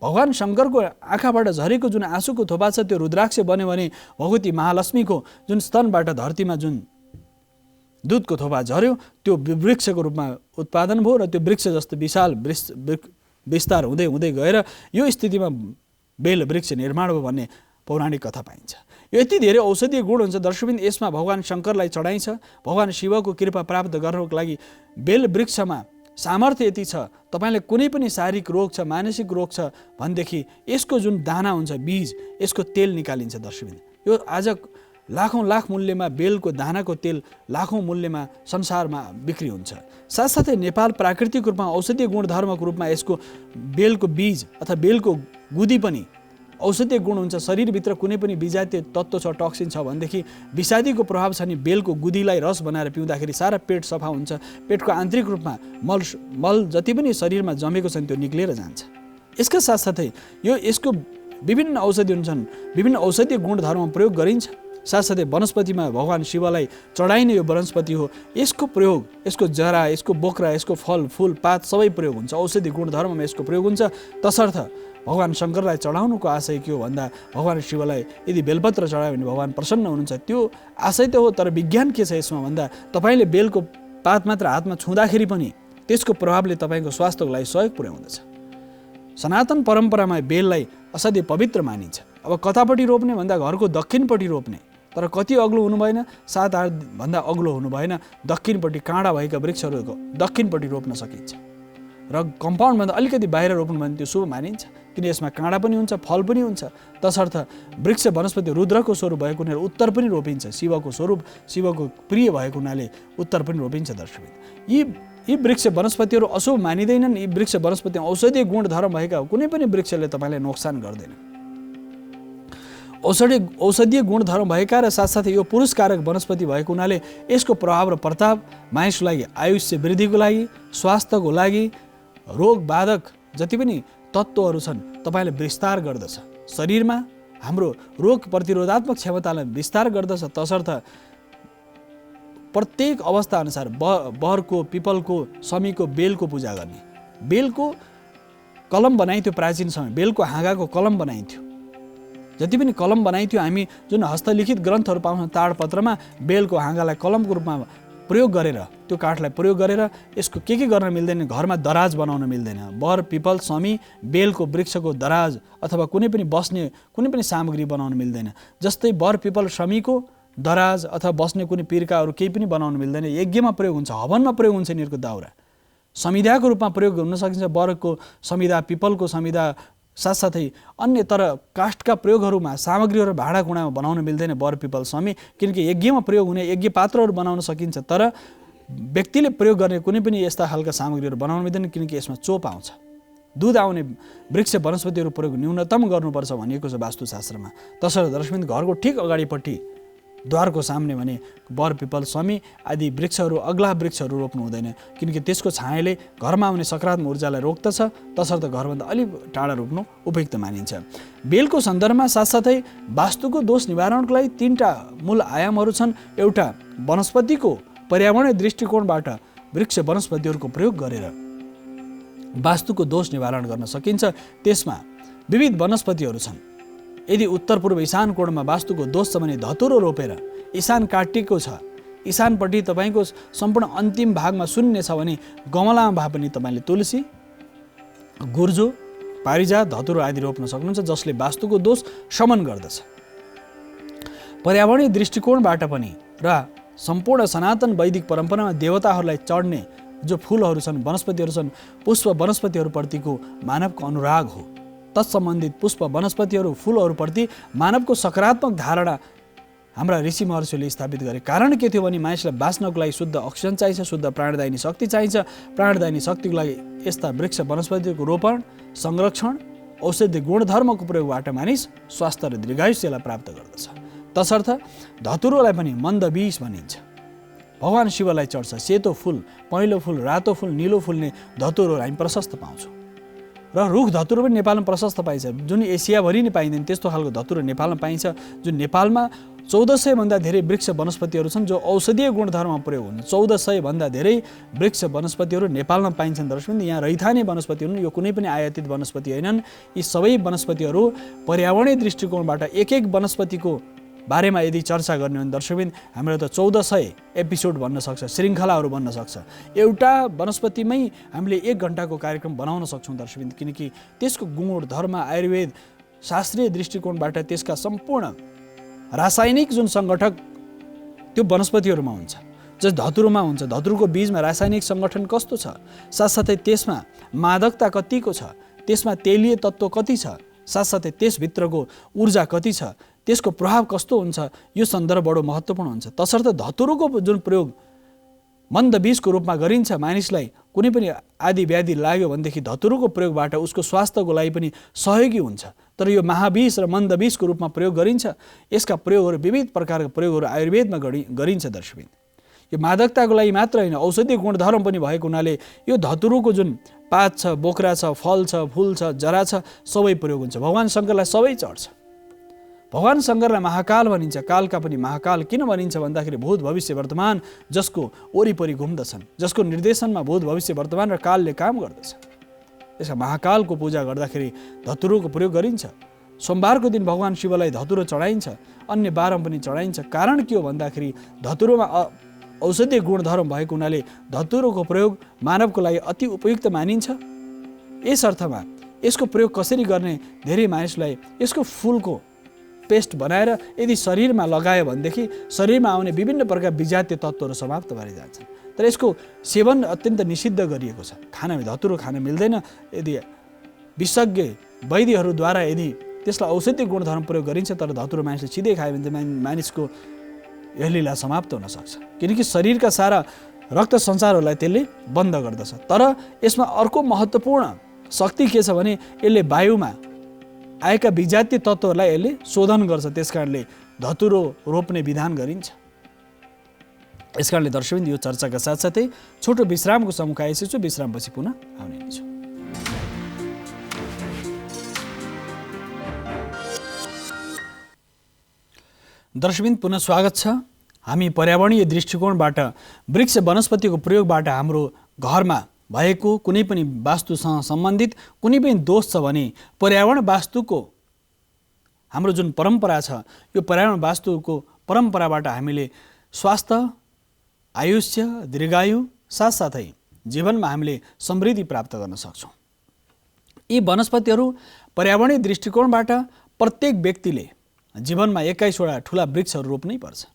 भगवान शङ्करको आँखाबाट झरेको जुन आँसुको थोपा छ त्यो रुद्राक्ष बन्यो भने भगवती महालक्ष्मीको जुन स्तनबाट धरतीमा जुन दुधको थोपा झऱ्यो त्यो वृक्षको रूपमा उत्पादन भयो र त्यो वृक्ष जस्तो विशाल विस्तार हुँदै हुँदै गएर यो स्थितिमा बेल वृक्ष निर्माण भयो भन्ने पौराणिक कथा पाइन्छ। यो यति धेरै औषधीय गुण हुन्छ दर्शकबिन, यसमा भगवान शङ्करलाई चढाइन्छ। भगवान शिवको कृपा प्राप्त गर्नको लागि बेल वृक्षमा सामर्थ्य यति छ। तपाईँले कुनै पनि शारीरिक रोग छ, मानसिक रोग छ भनेदेखि यसको जुन दाना हुन्छ बीज, यसको तेल निकालिन्छ दर्शकबिन। यो आज लाखौँ लाख मूल्यमा बेलको दानाको तेल लाखौँ मूल्यमा संसारमा बिक्री हुन्छ। साथसाथै नेपाल प्राकृतिक रूपमा औषधीय गुणधर्मको रूपमा यसको बेलको बीज अथवा बेलको गुदी पनि औषधीय गुण हुन्छ। शरीरभित्र कुनै पनि विजातीय तत्त्व छ, टक्सिन छ भनेदेखि विषादीको प्रभाव छ भने बेलको गुदीलाई रस बनाएर पिउँदाखेरि सारा पेट सफा हुन्छ। पेटको आन्तरिक रूपमा मल जति पनि शरीरमा जमेको छ त्यो निक्लेर जान्छ। यसका साथसाथै यसको विभिन्न औषधि हुन्छन्, विभिन्न औषधीय गुणधर्म प्रयोग गरिन्छ। साथसाथै वनस्पतिमा भगवान शिवलाई चढाइने यो वनस्पति हो। यसको प्रयोग, यसको जरा, यसको बोक्रा, यसको फल फुल पात सबै प्रयोग हुन्छ। औषधि गुणधर्ममा यसको प्रयोग हुन्छ। तसर्थ भगवान शङ्करलाई चढाउनुको आशय के हो भन्दा भगवान शिवलाई यदि बेलपत्र चढायो भने भगवान प्रसन्न हुनुहुन्छ, त्यो आशय त हो। तर विज्ञान के छ यसमा भन्दा तपाईँले बेलको पात मात्र हातमा छुँदाखेरि पनि त्यसको प्रभावले तपाईँको स्वास्थ्यको लागि सहयोग पुर्याउँदछ। सनातन परम्परामा बेललाई असाध्यै पवित्र मानिन्छ। अब कतापट्टि रोप्ने भन्दा घरको दक्षिणपट्टि रोप्ने, तर कति अग्लो हुनु भएन, 7 हातभन्दा अग्लो हुनु भएन। दक्षिणपट्टि काँडा भएका वृक्षहरूको दक्षिणपट्टि रोप्न सकिन्छ र कम्पाउन्डभन्दा अलिकति बाहिर रोप्नु भने त्यो शुभ मानिन्छ, किन यसमा काँडा पनि हुन्छ, फल पनि हुन्छ। तसर्थ वृक्ष वनस्पति रुद्रको स्वरूप भएको हुनाले उत्तर पनि रोपिन्छ। शिवको स्वरूप, शिवको प्रिय भएको हुनाले उत्तर पनि रोपिन्छ। दर्शक, यी वृक्ष वनस्पतिहरू अशुभ मानिँदैनन्। यी वृक्ष वनस्पति औषधीय गुणधर्म भएका कुनै पनि वृक्षले तपाईँलाई नोक्सान गर्दैन। औषधीय गुणधर्म भएका र साथसाथै यो पुरुषकारक वनस्पति भएको हुनाले यसको प्रभाव र प्रताप मानिसको लागि आयुष्य वृद्धिको लागि, स्वास्थ्यको लागि, रोग बाधक जति पनि तत्त्वहरू छन् तपाईँले विस्तार गर्दछ। शरीरमा हाम्रो रोग प्रतिरोधात्मक क्षमतालाई विस्तार गर्दछ। तसर्थ प्रत्येक अवस्था अनुसार बरको, पिपलको, समीको, बेलको पूजा गर्ने। बेलको कलम बनाइन्थ्यो प्राचीन समय, बेलको हाँगाको कलम बनाइन्थ्यो। जति पनि कलम बनाइन्थ्यो, हामी जुन हस्तलिखित ग्रन्थहरू पाउँछौँ ताडपत्रमा बेलको हाँगालाई कलमको रूपमा प्रयोग गरेर, त्यो काठलाई प्रयोग गरेर यसको के गर्न मिल्दैन, घरमा दराज बनाउन मिल्दैन। बर, पिपल, समी, बेलको वृक्षको दराज अथवा कुनै पनि बस्ने कुनै पनि सामग्री बनाउन मिल्दैन। जस्तै बर, पिपल, समीको दराज अथवा बस्ने कुनै पिर्काहरू केही पनि बनाउन मिल्दैन। यज्ञमा प्रयोग हुन्छ, हवनमा प्रयोग हुन्छ यिनीहरूको दाउरा। समिधाको रूपमा प्रयोग हुन सकिन्छ बरको समिधा, पिपलको समिधा, साथसाथै अन्य तर काष्ठका प्रयोगहरूमा सामग्रीहरू भाँडाकुँडामा बनाउन मिल्दैन बर, पिपल, समी, किनकि यज्ञमा प्रयोग हुने यज्ञ पात्रहरू बनाउन सकिन्छ। तर व्यक्तिले प्रयोग गर्ने कुनै पनि यस्ता खालका सामग्रीहरू बनाउन मिल्दैन, किनकि यसमा चोप आउँछ। दुध आउने वृक्ष वनस्पतिहरू प्रयोग न्यूनतम गर्नुपर्छ भनिएको छ वास्तुशास्त्रमा। तसर्थ दर्शकबिन घरको ठिक अगाडिपट्टि द्वारको सामने भने बर पिपल समी आदि वृक्षहरू अग्ला वृक्षहरू रोप्नु हुँदैन, किनकि त्यसको छायाले घरमा आउने सकारात्मक ऊर्जालाई रोक्दछ। तसर्थ घरभन्दा अलिक टाढा रोप्नु उपयुक्त मानिन्छ। बेलको सन्दर्भमा साथसाथै वास्तुको दोष निवारणको लागि 3टा मूल आयामहरू छन्। एउटा वनस्पतिको पर्यावरणीय दृष्टिकोणबाट वृक्ष वनस्पतिहरूको प्रयोग गरेर वास्तुको दोष निवारण गर्न सकिन्छ। त्यसमा विविध वनस्पतिहरू छन्। यदि उत्तर पूर्व ईशान कोणमा वास्तुको दोष छ भने धतुरो रोपेर ईशान काटिएको छ, ईशानपट्टि तपाईँको सम्पूर्ण अन्तिम भागमा शून्य छ भने गमलामा भए पनि तपाईँले तुलसी, गुर्जो, पारिजात, धतुरो आदि रोप्न सक्नुहुन्छ, जसले वास्तुको दोष शमन गर्दछ। पर्यावरणीय दृष्टिकोणबाट पनि र सम्पूर्ण सनातन वैदिक परम्परामा देवताहरूलाई चढ्ने जो फूलहरू छन्, वनस्पतिहरू छन्, पुष्प वनस्पतिहरूप्रतिको मानवको अनुराग हो। तत्सम्बन्धित पुष्प वनस्पतिहरू फूलहरूप्रति मानवको सकारात्मक धारणा हाम्रा ऋषि महर्षिले स्थापित गरे। कारण के थियो भने मानिसलाई बाँच्नको लागि शुद्ध अक्सिजन चाहिन्छ, शुद्ध प्राणदायिनी शक्ति चाहिन्छ। प्राणदायिनी शक्तिको लागि यस्ता वृक्ष वनस्पतिको रोपण, संरक्षण, औषधि गुणधर्मको प्रयोगबाट मानिस स्वास्थ्य र दीर्घायुष्यलाई प्राप्त गर्दछ। तसर्थ धतुरोलाई पनि मन्दबीज भनिन्छ। भगवान शिवलाई चढ्छ सेतो फुल, पहेँलो फुल, रातो फुल, निलो फुल्ने धतुरोहरू हामी प्रशस्त पाउँछौँ। र रुख धतुरो पनि नेपालमा प्रशस्त पाइन्छ, जुन एसियाभरि नै पाइँदैन त्यस्तो खालको धतुरो नेपालमा पाइन्छ। जुन नेपालमा 1400 भन्दा धेरै वृक्ष वनस्पतिहरू छन् जो औषधीय गुणधर्ममा प्रयोग हुन्छ। 1400 भन्दा धेरै वृक्ष वनस्पतिहरू नेपालमा पाइन्छन्। दर्शक यहाँ रैथाने वनस्पति हुन्, यो कुनै पनि आयातित वनस्पति होइनन्। यी सबै वनस्पतिहरू पर्यावरणीय दृष्टिकोणबाट एक एक वनस्पतिको बारेमा यदि चर्चा गर्ने भने दर्शकबिन हाम्रो त 1400 एपिसोड भन्न सक्छ, श्रृङ्खलाहरू भन्न सक्छ। एउटा वनस्पतिमै हामीले 1 घण्टाको कार्यक्रम बनाउन सक्छौँ दर्शकबिन, किनकि त्यसको गुण, धर्म, आयुर्वेद, शास्त्रीय दृष्टिकोणबाट त्यसका सम्पूर्ण रासायनिक जुन सङ्गठक त्यो वनस्पतिहरूमा हुन्छ, जस धतुरोमा हुन्छ। धतुरोको बीजमा रासायनिक सङ्गठन कस्तो छ, साथसाथै त्यसमा मादकता कतिको छ, त्यसमा तेलीय तत्त्व कति छ, साथसाथै त्यसभित्रको ऊर्जा कति छ, त्यसको प्रभाव कस्तो हुन्छ, यो सन्दर्भ बडो महत्त्वपूर्ण हुन्छ। तसर्थ धतुरोको जुन प्रयोग मन्दबीजको रूपमा गरिन्छ, मानिसलाई कुनै पनि आदि व्याधि लाग्यो भनेदेखि धतुरोको प्रयोगबाट उसको स्वास्थ्यको लागि पनि सहयोगी हुन्छ। तर यो महाबीज र मन्दबीजको रूपमा प्रयोग गरिन्छ। यसका प्रयोगहरू विविध प्रकारका प्रयोगहरू आयुर्वेदमा गरिन्छ दर्शकबिन। यो मादकताको लागि मात्र होइन, औषधीय गुणधर्म पनि भएको हुनाले यो धतुरोको जुन पात छ, बोक्रा छ, फल छ, फुल छ, जरा छ, सबै प्रयोग हुन्छ। भगवान शङ्करलाई सबै चढ्छ। भगवान शङ्करलाई महाकाल भनिन्छ। कालका पनि महाकाल किन भनिन्छ भन्दाखेरि भूत भविष्य वर्तमान जसको वरिपरि घुम्दछन्, जसको निर्देशनमा भूत भविष्य वर्तमान र कालले काम गर्दछ। यसका महाकालको पूजा गर्दाखेरि धतुरोको प्रयोग गरिन्छ। सोमबारको दिन भगवान शिवलाई धतुरो चढाइन्छ, अन्य बारमा पनि चढाइन्छ। कारण के हो भन्दाखेरि धतुरोमा औषधीय गुणधर्म भएको हुनाले धतुरोको प्रयोग मानवको लागि अति उपयुक्त मानिन्छ। यस अर्थमा यसको प्रयोग कसरी गर्ने, धेरै मानिसलाई यसको फुलको पेस्ट बनाएर यदि शरीरमा लगायो भनेदेखि शरीरमा आउने विभिन्न प्रकार विजातीय तत्त्वहरू समाप्त भएर जान्छन्। तर यसको सेवन अत्यन्त निषिद्ध गरिएको छ। धतुरो खान मिल्दैन। यदि विशेषज्ञ वैद्यहरूद्वारा यदि त्यसलाई औषधीय गुणधर्म प्रयोग गरिन्छ, तर धतुरो मानिसले सिधै खायो भने चाहिँ मानिसको यही लीला समाप्त हुन सक्छ, किनकि शरीरका सारा रक्त सञ्चारहरूलाई त्यसले बन्द गर्दछ। तर यसमा अर्को महत्त्वपूर्ण शक्ति के छ भने यसले वायुमा आएका विजातीय तत्त्वहरूलाई यसले शोधन गर्छ। त्यसकारणले धतुरो रोप्ने विधान गरिन्छ। यसकारणले दर्शकबिन यो चर्चाका साथसाथै छोटो विश्रामको समुख आइसकेको छु। विश्रामपछि पुनः आउने नै छु। दर्शकबिन पुनः स्वागत छ। हामी पर्यावरणीय दृष्टिकोणबाट वृक्ष वनस्पतिको प्रयोगबाट हाम्रो घरमा भएको कुनै पनि वास्तुसँग सम्बन्धित कुनै पनि दोष छ भने पर्यावरण वास्तुको हाम्रो जुन परम्परा छ, यो पर्यावरण वास्तुको परम्पराबाट हामीले स्वास्थ्य, आयुष्य, दीर्घायु साथसाथै जीवनमा हामीले समृद्धि प्राप्त गर्न सक्छौँ। यी वनस्पतिहरू पर्यावरणीय दृष्टिकोणबाट प्रत्येक व्यक्तिले जीवनमा 21वटा ठुला वृक्षहरू रोप्नै पर्छ।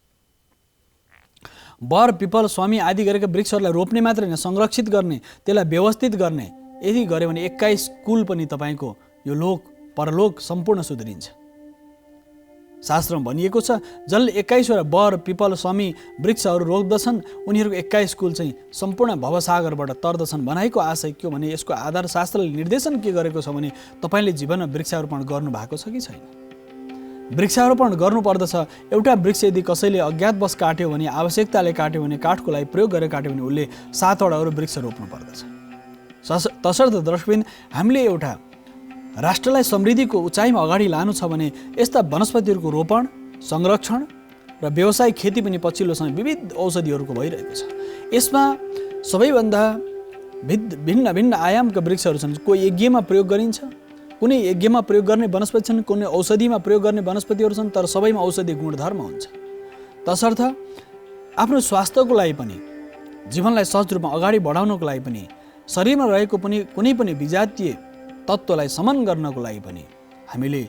बर, पिपल, स्वामी आदि गरेका वृक्षहरूलाई रोप्ने मात्र होइन, संरक्षित गर्ने, त्यसलाई व्यवस्थित गर्ने। यदि गऱ्यो भने 21 कुल पनि तपाईँको यो लोक परलोक सम्पूर्ण सुध्रिन्छ। शास्त्रमा भनिएको छ, जसले 21वटा बर, पिपल, समी वृक्षहरू रोप्दछन् उनीहरूको 21 कुल चाहिँ सम्पूर्ण भवसागरबाट तर्दछन्। भनाइको आशय के हो भने यसको आधार शास्त्रले निर्देशन के गरेको छ भने तपाईँले जीवनमा वृक्षारोपण गर्नुभएको छ कि छैन। वृक्षारोपण गर्नुपर्दछ। एउटा वृक्ष यदि कसैले अज्ञातवश काट्यो भने, आवश्यकताले काट्यो भने, काठको लागि प्रयोग गरेर काट्यो भने उसले 7वटा अरू वृक्ष रोप्नु पर्दछ। तसर्थ दर्शकवृन्द, हामीले एउटा राष्ट्रलाई समृद्धिको उचाइमा अगाडि लानु छ भने यस्ता वनस्पतिहरूको रोपण, संरक्षण र व्यावसायिक खेती पनि पछिल्लो समय विविध औषधिहरूको भइरहेको छ। यसमा सबैभन्दा भिन्न भिन्न आयामका वृक्षहरू छन्। कोही यज्ञमा प्रयोग गरिन्छ, कुनै यज्ञमा प्रयोग गर्ने वनस्पति छन्, कुनै औषधिमा प्रयोग गर्ने वनस्पतिहरू छन्, तर सबैमा औषधि गुणधर्म हुन्छ। तसर्थ आफ्नो स्वास्थ्यको लागि पनि, जीवनलाई सहज रूपमा अगाडि बढाउनको लागि पनि, शरीरमा रहेको पनि कुनै पनि विजातीय तत्त्वलाई समन गर्नको लागि पनि हामीले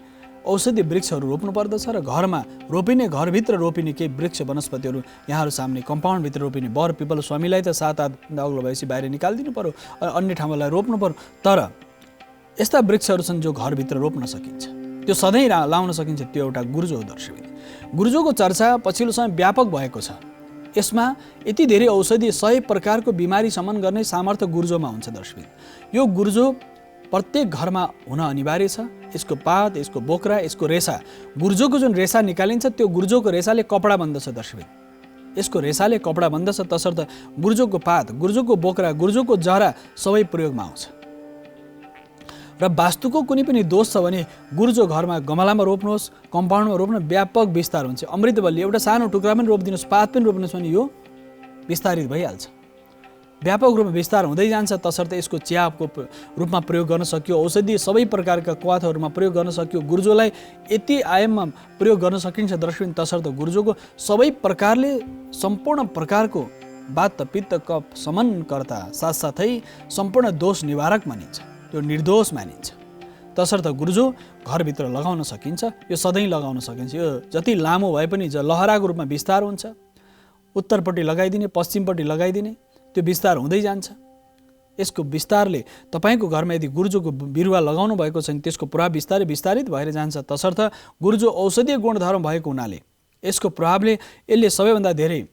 औषधि वृक्षहरू रोप्नु पर्दछ र घरमा रोपिने, घरभित्र रोपिने केही वृक्ष वनस्पतिहरू यहाँहरू सामने कम्पाउन्डभित्र रोपिने बर, पिपल, स्वामीलाई त 7 अग्लो भएपछि बाहिर निकालिदिनु पर्यो, अन्य ठाउँलाई रोप्नु पर्यो। तर यस्ता वृक्षहरू छन् जो घरभित्र रोप्न सकिन्छ, त्यो सधैँ लाउन सकिन्छ। त्यो एउटा गुर्जो हो। दर्शकवृन्द, गुर्जोको चर्चा पछिल्लो समय व्यापक भएको छ। यसमा यति धेरै औषधि 100 प्रकारको बिमारी समन गर्ने सामर्थ्य गुर्जोमा हुन्छ। दर्शकवृन्द, यो गुर्जो प्रत्येक घरमा हुन अनिवार्य छ। यसको पात, यसको बोक्रा, यसको रेसा, गुर्जोको जुन रेसा निकालिन्छ त्यो गुर्जोको रेसाले कपडा बन्दछ। दर्शकवृन्द, यसको रेसाले कपडा बन्दछ। तसर्थ गुर्जोको पात, गुर्जोको बोक्रा, गुर्जोको जरा सबै प्रयोगमा आउँछ। र वास्तुको कुनै पनि दोष छ भने गुर्जो घरमा गमलामा रोप्नुहोस्, कम्पाउन्डमा रोप्नु, व्यापक विस्तार हुन्छ। अमृतवल्ली एउटा सानो टुक्रा पनि रोपिदिनुहोस्, पात पनि रोप्नुहोस् भने यो विस्तारित भइहाल्छ, व्यापक रूपमा विस्तार हुँदै जान्छ। तसर्थ यसको चियाको रूपमा प्रयोग गर्न सकियो, औषधि सबै प्रकारका क्वाथहरूमा प्रयोग गर्न सकियो, गुर्जोलाई यति आयाममा प्रयोग गर्न सकिन्छ। दर्शकवृन्द, तसर्थ गुर्जोको सबै प्रकारले सम्पूर्ण प्रकारको वात, पित्त, कफ समनकर्ता, साथसाथै सम्पूर्ण दोष निवारक मानिन्छ, त्यो निर्दोष मानिन्छ। तसर्थ गुर्जो घरभित्र लगाउन सकिन्छ, यो सधैँ लगाउन सकिन्छ। यो जति लामो भए पनि लहराको रूपमा विस्तार हुन्छ, उत्तरपट्टि लगाइदिने, पश्चिमपट्टि लगाइदिने, त्यो विस्तार हुँदै जान्छ। यसको विस्तारले तपाईँको घरमा यदि गुर्जोको बिरुवा लगाउनु भएको छ भने त्यसको प्रभाव बिस्तारै विस्तारित भएर जान्छ। तसर्थ गुर्जो औषधीय गुणधर्म भएको हुनाले यसको प्रभावले यसले सबैभन्दा धेरै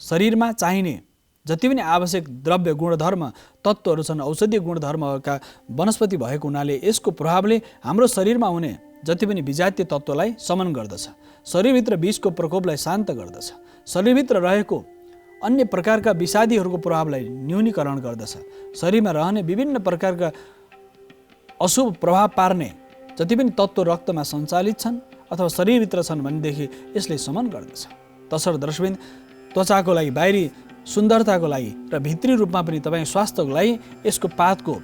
शरीरमा चाहिने जति पनि आवश्यक द्रव्य, गुणधर्म, तत्त्वहरू छन्, औषधीय गुणधर्मका वनस्पति भएको हुनाले यसको प्रभावले हाम्रो शरीरमा हुने जति पनि विजातीय तत्त्वलाई समन गर्दछ, शरीरभित्र विषको प्रकोपलाई शान्त गर्दछ, शरीरभित्र रहेको अन्य प्रकारका विषादीहरूको प्रभावलाई न्यूनीकरण गर्दछ, शरीरमा रहने विभिन्न प्रकारका अशुभ प्रभाव पार्ने जति पनि तत्त्व रक्तमा सञ्चालित छन् अथवा शरीरभित्र छन् भनेदेखि यसले समन गर्दछ। तसर्थ दर्शकवृन्द, त्वचाको लागि, बाहिरी सुन्दरताको लागि र भित्री रूपमा पनि तपाईँ स्वास्थ्यको लागि यसको पातको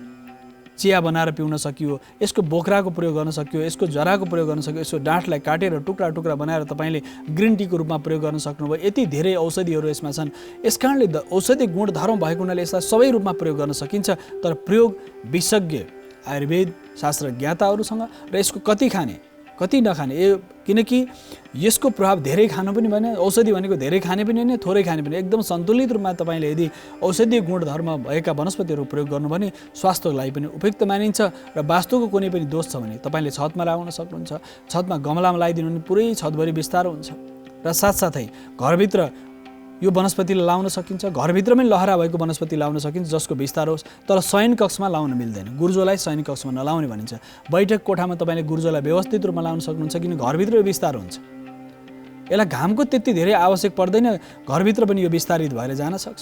चिया बनाएर पिउन सकियो, यसको बोक्राको प्रयोग गर्न सकियो, यसको जराको प्रयोग गर्न सकियो, यसको डाँठलाई काटेर टुक्रा टुक्रा बनाएर तपाईँले ग्रिन टीको रूपमा प्रयोग गर्न सक्नुभयो। यति धेरै औषधिहरू यसमा छन्। यसकारणले औषधि गुणधर्म भएको हुनाले यसलाई सबै रूपमा प्रयोग गर्न सकिन्छ। तर प्रयोग विशेषज्ञ आयुर्वेद शास्त्र ज्ञाताहरूसँग र यसको कति खाने कति नखाने, किनकि यसको प्रभाव धेरै खानु पनि भएन, औषधि भनेको धेरै खाने पनि होइन, थोरै खाने पनि, एकदम सन्तुलित रूपमा तपाईँले यदि औषधीय गुणधर्म भएका वनस्पतिहरू प्रयोग गर्नु भने स्वास्थ्यको लागि पनि उपयुक्त मानिन्छ। र वास्तुको कुनै पनि दोष छ भने तपाईँले छतमा लगाउन सक्नुहुन्छ, छतमा गमलामा लगाइदिनु भने पुरै छतभरि विस्तार हुन्छ। र साथसाथै घरभित्र यो वनस्पतिलाई लाउन सकिन्छ, घरभित्र पनि लहरा भएको वनस्पति लाउन सकिन्छ जसको विस्तार होस्। तर शयन कक्षमा लाउन मिल्दैन, गुर्जोलाई शयन कक्षमा नलाउने भनिन्छ। बैठक कोठामा तपाईँले गुर्जोलाई व्यवस्थित रूपमा लाउन सक्नुहुन्छ, किन घरभित्र यो विस्तार हुन्छ। यसलाई घामको त्यति धेरै आवश्यक पर्दैन, घरभित्र पनि यो विस्तारित भएर जान सक्छ।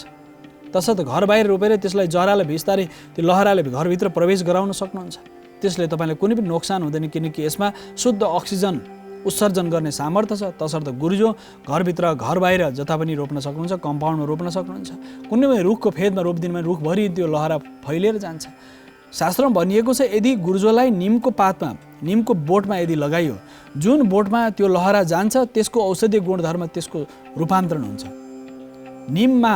तसर्थ घर बाहिर रोपेर त्यसलाई जरालाई बिस्तारै त्यो लहराले घरभित्र प्रवेश गराउन सक्नुहुन्छ। त्यसले तपाईँलाई कुनै पनि नोक्सान हुँदैन, किनकि यसमा शुद्ध अक्सिजन उत्सर्जन गर्ने सामर्थ्य छ। तसर्थ गुर्जो घरभित्र, घर बाहिर जता पनि रोप्न सक्नुहुन्छ, कम्पाउन्डमा रोप्न सक्नुहुन्छ। कुनै पनि रुखको फेदमा रोपिदिनु भने रुखभरि त्यो लहरा फैलिएर जान्छ। शास्त्रमा भनिएको छ यदि गुर्जोलाई निमको पातमा, निमको बोटमा यदि लगाइयो, जुन बोटमा त्यो लहरा जान्छ त्यसको औषधीय गुणधर्म त्यसको रूपान्तरण हुन्छ। निममा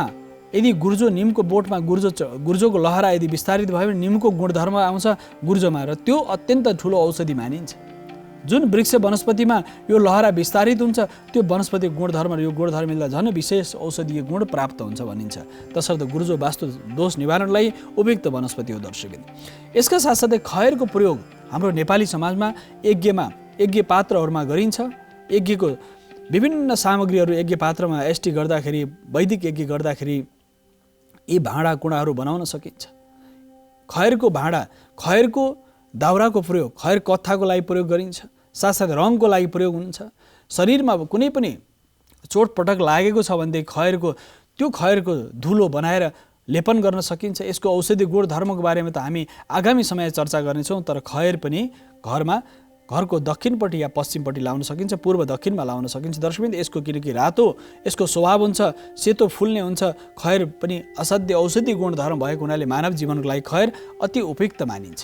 यदि गुर्जो, निमको बोटमा गुर्जोको लहरा यदि विस्तारित भयो भने निमको गुणधर्म आउँछ गुर्जोमा, र त्यो अत्यन्त ठुलो औषधि मानिन्छ। जुन वृक्ष वनस्पतिमा यो लहरा विस्तारित हुन्छ त्यो वनस्पति गुणधर्म र यो गुणधर्म मिल्दा झन् विशेष औषधीय गुण प्राप्त हुन्छ भनिन्छ। तसर्थ गुर्जो वास्तु दोष निवारणलाई उपयुक्त वनस्पति हो। दर्शकवृन्द, यसका साथसाथै खयरको प्रयोग हाम्रो नेपाली समाजमा यज्ञ पात्रहरूमा गरिन्छ। यज्ञको विभिन्न सामग्रीहरू यज्ञ पात्रमा एस्टी गर्दाखेरि, वैदिक यज्ञ गर्दाखेरि यी भाँडा कुँडाहरू बनाउन सकिन्छ। खैरको भाँडा, खैरको दाउराको प्रयोग खैर कत्थाको लागि प्रयोग गरिन्छ, साथसाथै रङको लागि प्रयोग हुन्छ। शरीरमा कुनै पनि चोटपटक लागेको छ भनेदेखि त्यो खैरको धुलो बनाएर लेपन गर्न सकिन्छ। यसको औषधि गुण धर्मको बारेमा त हामी आगामी समय चर्चा गर्नेछौँ, तर खैर पनि घरको दक्षिणपट्टि या पश्चिमपट्टि लाउन सकिन्छ, पूर्व दक्षिणमा लाउन सकिन्छ। दर्शकवृन्द, यसको किनकि रातो यसको स्वभाव हुन्छ, सेतो फुल्ने हुन्छ। खैर पनि असाध्य औषधि गुण धर्म भएको हुनाले मानव जीवनको लागि खैर अति उपयुक्त मानिन्छ।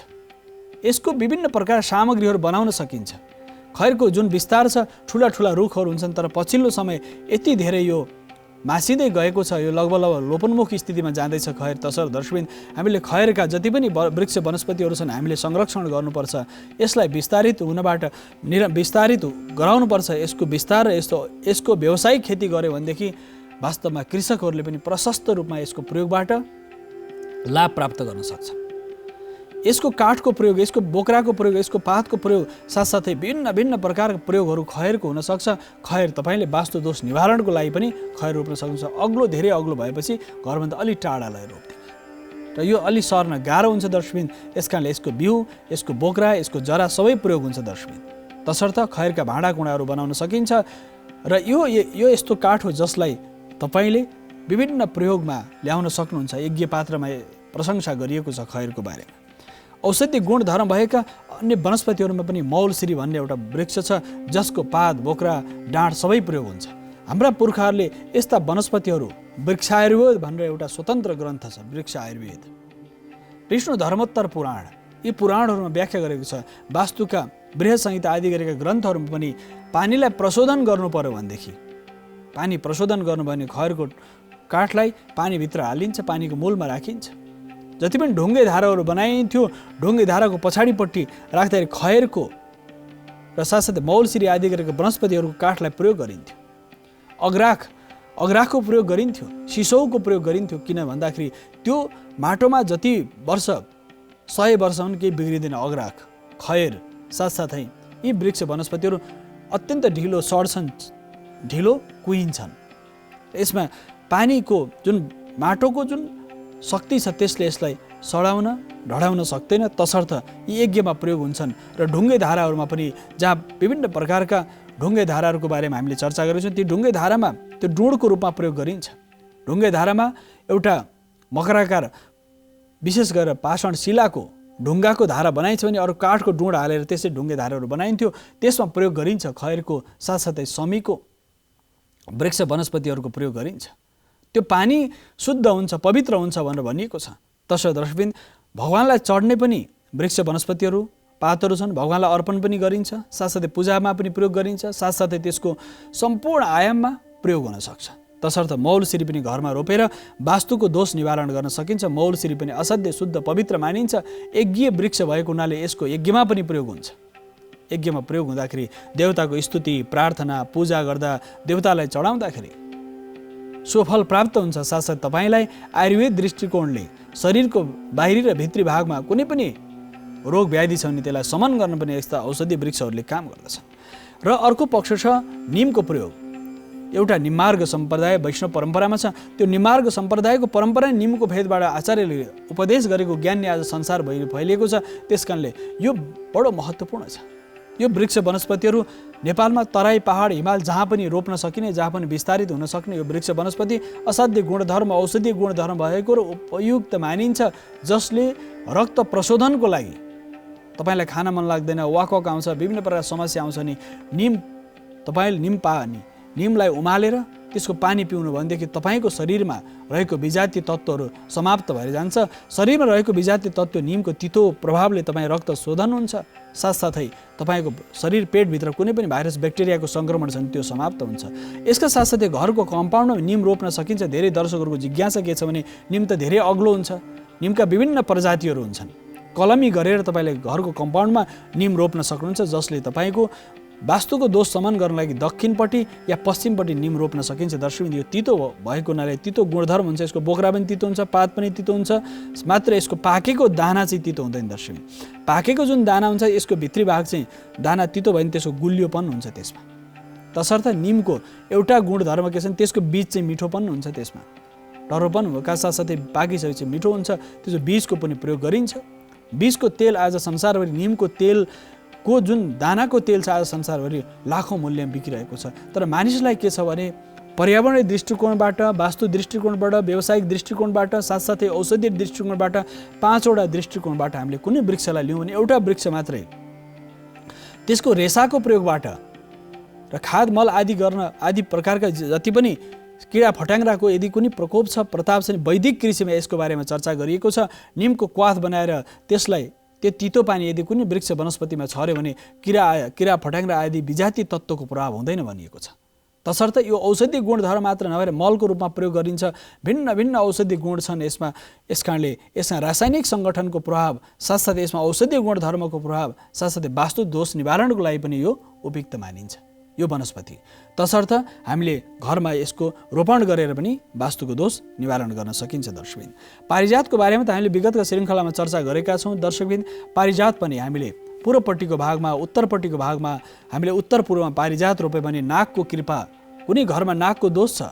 यसको विभिन्न प्रकार सामग्रीहरू बनाउन सकिन्छ। खैरको जुन विस्तार छ, ठुला ठुला रुखहरू हुन्छन्, तर पछिल्लो समय यति धेरै यो मासिँदै गएको छ, यो लगभग लोपन्मुख स्थितिमा जाँदैछ खैर। तसर्थ दर्शकवृन्द, हामीले खैरका जति पनि वृक्ष वनस्पतिहरू छन् हामीले संरक्षण गर्नुपर्छ। यसलाई विस्तारित गराउनुपर्छ। यसको विस्तार र यसको व्यावसायिक खेती गर्यो भनेदेखि वास्तवमा कृषकहरूले पनि प्रशस्त रूपमा यसको प्रयोगबाट लाभ प्राप्त गर्न सक्छ। यसको काठको प्रयोग, यसको बोक्राको प्रयोग, यसको पातको प्रयोग, साथसाथै भिन्न प्रकारको प्रयोगहरू खैरको हुनसक्छ। खैर तपाईँले वास्तु दोष निवारणको लागि पनि खैर रोप्न सक्नुहुन्छ। धेरै अग्लो भएपछि घरभन्दा अलि टाढा लगेर रोप्ने र यो अलि सर्न गाह्रो हुन्छ दर्शकवृन्द। यस कारणले यसको बिउ, यसको बोक्रा, यसको जरा सबै प्रयोग हुन्छ दर्शकवृन्द। तसर्थ खैरका भाँडाकुँडाहरू बनाउन सकिन्छ र यो यस्तो काठ हो जसलाई तपाईँले विभिन्न प्रयोगमा ल्याउन सक्नुहुन्छ। यज्ञ पात्रमा प्रशंसा गरिएको छ खैरको बारेमा। औषधि गुण धर्म भएका अन्य वनस्पतिहरूमा पनि मौलसिरी भन्ने एउटा वृक्ष छ, जसको पात, बोक्रा, डाँठ सबै प्रयोग हुन्छ। हाम्रा पुर्खाहरूले यस्ता वनस्पतिहरू, वृक्ष आयुर्वेद भनेर एउटा स्वतन्त्र ग्रन्थ छ, वृक्ष आयुर्वेद, विष्णु धर्मोत्तर पुराण, यी पुराणहरूमा व्याख्या गरेको छ। वास्तुका बृहत संहिता आदि गरेका ग्रन्थहरूमा पनि पानीलाई प्रशोधन गर्नु पर्यो भनेदेखि, पानी प्रशोधन गर्नु भने खैरको काठलाई पानीभित्र हालिन्छ, पानीको मूलमा राखिन्छ। जति पनि ढुङ्गे धाराहरू बनाइन्थ्यो, ढुङ्गे धाराको पछाडिपट्टि राख्दाखेरि खैरको र साथसाथै मौलसिरी आदि गरेको वनस्पतिहरूको काठलाई प्रयोग गरिन्थ्यो। अग्राखको प्रयोग गरिन्थ्यो, सिसौको प्रयोग गरिन्थ्यो। किन भन्दाखेरि त्यो माटोमा जति वर्ष 100 वर्षसम्म केही बिग्रिँदैन। अग्राख, खैर, साथसाथै यी वृक्ष वनस्पतिहरू अत्यन्त ढिलो सड्छन्, ढिलो कुहिन्छन्। यसमा पानीको जुन माटोको जुन शक्ति छ त्यसले यसलाई सडाउन ढडाउन सक्दैन। तसर्थ यी यज्ञमा प्रयोग हुन्छन्। र ढुङ्गे धाराहरूमा पनि, जहाँ विभिन्न प्रकारका ढुङ्गे धाराहरूको बारेमा हामीले चर्चा गरेका छौँ, ती ढुङ्गे धारामा त्यो डुँडको रूपमा प्रयोग गरिन्छ। ढुङ्गे धारामा एउटा मकराकार विशेष गरेर पाषाण शिलाको ढुङ्गाको धारा बनाइन्छ भने अरू काठको डुँड हालेर त्यसै ढुङ्गे धाराहरू बनाइन्थ्यो, त्यसमा प्रयोग गरिन्छ। खैरको साथसाथै समीको वृक्ष वनस्पतिहरूको प्रयोग गरिन्छ। त्यो पानी शुद्ध हुन्छ, पवित्र हुन्छ भनेर भनिएको छ। तसर्थ दर्शकवृन्द, भगवानलाई चढ्ने पनि वृक्ष वनस्पतिहरू, पातहरू छन्, भगवानलाई अर्पण पनि गरिन्छ, साथसाथै पूजामा पनि प्रयोग गरिन्छ, साथसाथै त्यसको सम्पूर्ण आयाममा प्रयोग हुन सक्छ। तसर्थ मौलसिरी पनि घरमा रोपेर वास्तुको दोष निवारण गर्न सकिन्छ। मौलसिरी पनि असाध्य शुद्ध पवित्र मानिन्छ। यज्ञीय वृक्ष भएको हुनाले यसको यज्ञमा पनि प्रयोग हुन्छ। यज्ञमा प्रयोग हुँदाखेरि देवताको स्तुति, प्रार्थना, पूजा गर्दा देवतालाई चढाउँदाखेरि सुफल प्राप्त हुन्छ। साथसाथै तपाईँलाई आयुर्वेद दृष्टिकोणले शरीरको बाहिरी र भित्री भागमा कुनै पनि रोग व्याधि छ भने त्यसलाई शमन गर्न पनि यस्ता औषधि वृक्षहरूले काम गर्दछन्। र अर्को पक्ष छ निमको प्रयोग। एउटा निमार्ग सम्प्रदाय वैष्णव परम्परामा छ। त्यो निमार्ग सम्प्रदायको परम्परा निमको भेदबाट आचार्यले उपदेश गरेको ज्ञान नै आज संसार फैलिएको छ। त्यसकारणले यो बडो महत्त्वपूर्ण छ। यो वृक्ष वनस्पतिहरू नेपालमा तराई, पहाड, हिमाल जहाँ पनि रोप्न सकिने, जहाँ पनि विस्तारित हुन सक्ने यो वृक्ष वनस्पति असाध्य गुणधर्म, औषधीय गुणधर्म भएको र उपयुक्त मानिन्छ, जसले रक्त प्रशोधनको लागि तपाईँलाई खान मन लाग्दैन, वाक आउँछ, विभिन्न प्रकार समस्या आउँछ नि तपाईँले निमलाई उमालेर त्यसको पानी पिउनु भनेदेखि तपाईँको शरीरमा रहेको विजातीय तत्त्वहरू समाप्त भएर जान्छ। शरीरमा रहेको विजातीय तत्त्व निमको तितो प्रभावले तपाईँ रक्त शोधन हुन्छ। साथसाथै तपाईँको शरीर पेटभित्र कुनै पनि भाइरस ब्याक्टेरियाको सङ्क्रमण छ भने त्यो समाप्त हुन्छ। यसका साथसाथै घरको कम्पाउन्डमा निम रोप्न सकिन्छ। धेरै दर्शकहरूको जिज्ञासा के छ भने निम त धेरै अग्लो हुन्छ, निमका विभिन्न प्रजातिहरू हुन्छन्। कलमी गरेर तपाईँले घरको कम्पाउन्डमा निम रोप्न सक्नुहुन्छ, जसले तपाईँको वास्तुको दोष शमन गर्न लागि दक्षिणपट्टि या पश्चिमपट्टि निम रोप्न सकिन्छ। दर्शकवृन्द, यो तितो भएको हुनाले तितो गुणधर्म हुन्छ। यसको बोक्रा पनि तितो हुन्छ, पात पनि तितो हुन्छ, मात्र यसको पाकेको दाना चाहिँ तितो हुँदैन। दर्शकवृन्द, पाकेको जुन दाना हुन्छ यसको भित्री भाग चाहिँ दाना तितो भयो भने त्यसको गुलियोपन हुन्छ। त्यसमा तसर्थ निमको एउटा गुणधर्म के छ, त्यसको बीज चाहिँ मिठोपन हुन्छ, त्यसमा टरोपन हुनुका साथसाथै पाकिसकेपछि मिठो हुन्छ, त्यो बीजको पनि प्रयोग गरिन्छ। बीजको तेल आज संसारभरि, निमको तेलको जुन दानाको तेल छ आज संसारभरि लाखौँ मूल्यमा बिकिरहेको छ। तर मानिसलाई के छ भने पर्यावरणीय दृष्टिकोणबाट, वास्तु दृष्टिकोणबाट, व्यावसायिक दृष्टिकोणबाट, साथसाथै औषधीय दृष्टिकोणबाट, 5वटा दृष्टिकोणबाट हामीले कुनै वृक्षलाई लियौँ भने एउटा वृक्ष मात्रै, त्यसको रेसाको प्रयोगबाट र खाद मल आदि गर्न आदि प्रकारका जति पनि किरा फट्याङ्ग्राको यदि कुनै प्रकोप छ, प्रताप छ, वैदिक कृषिमा यसको बारेमा चर्चा गरिएको छ। निमको क्वाथ बनाएर त्यसलाई त्यो तितो पानी यदि कुनै वृक्ष वनस्पतिमा छर्यो भने किरा फट्याङ्ग्रा आदि विजातीय तत्त्वको प्रभाव हुँदैन भनिएको छ। तसर्थ यो औषधि गुणधर्म मात्र नभएर मलको रूपमा प्रयोग गरिन्छ। भिन्न भिन्न औषधि गुण छन् यसमा। यस कारणले यसमा रासायनिक सङ्गठनको प्रभाव साथसाथै यसमा औषधि गुणधर्मको प्रभाव साथसाथै वास्तु दोष निवारणको लागि पनि यो उपयुक्त मानिन्छ यो वनस्पति। तसर्थ हामीले घरमा यसको रोपण गरेर पनि वास्तुको दोष निवारण गर्न सकिन्छ। दर्शकबिन, पारिजातको बारेमा त हामीले विगतका श्रृङ्खलामा चर्चा गरेका छौँ। दर्शकबिन, पारिजात पनि हामीले पूर्वपट्टिको भागमा, उत्तरपट्टिको भागमा हामीले उत्तर पूर्वमा पारिजात रोप्यो भने नागको कृपा, कुनै घरमा नागको दोष छ,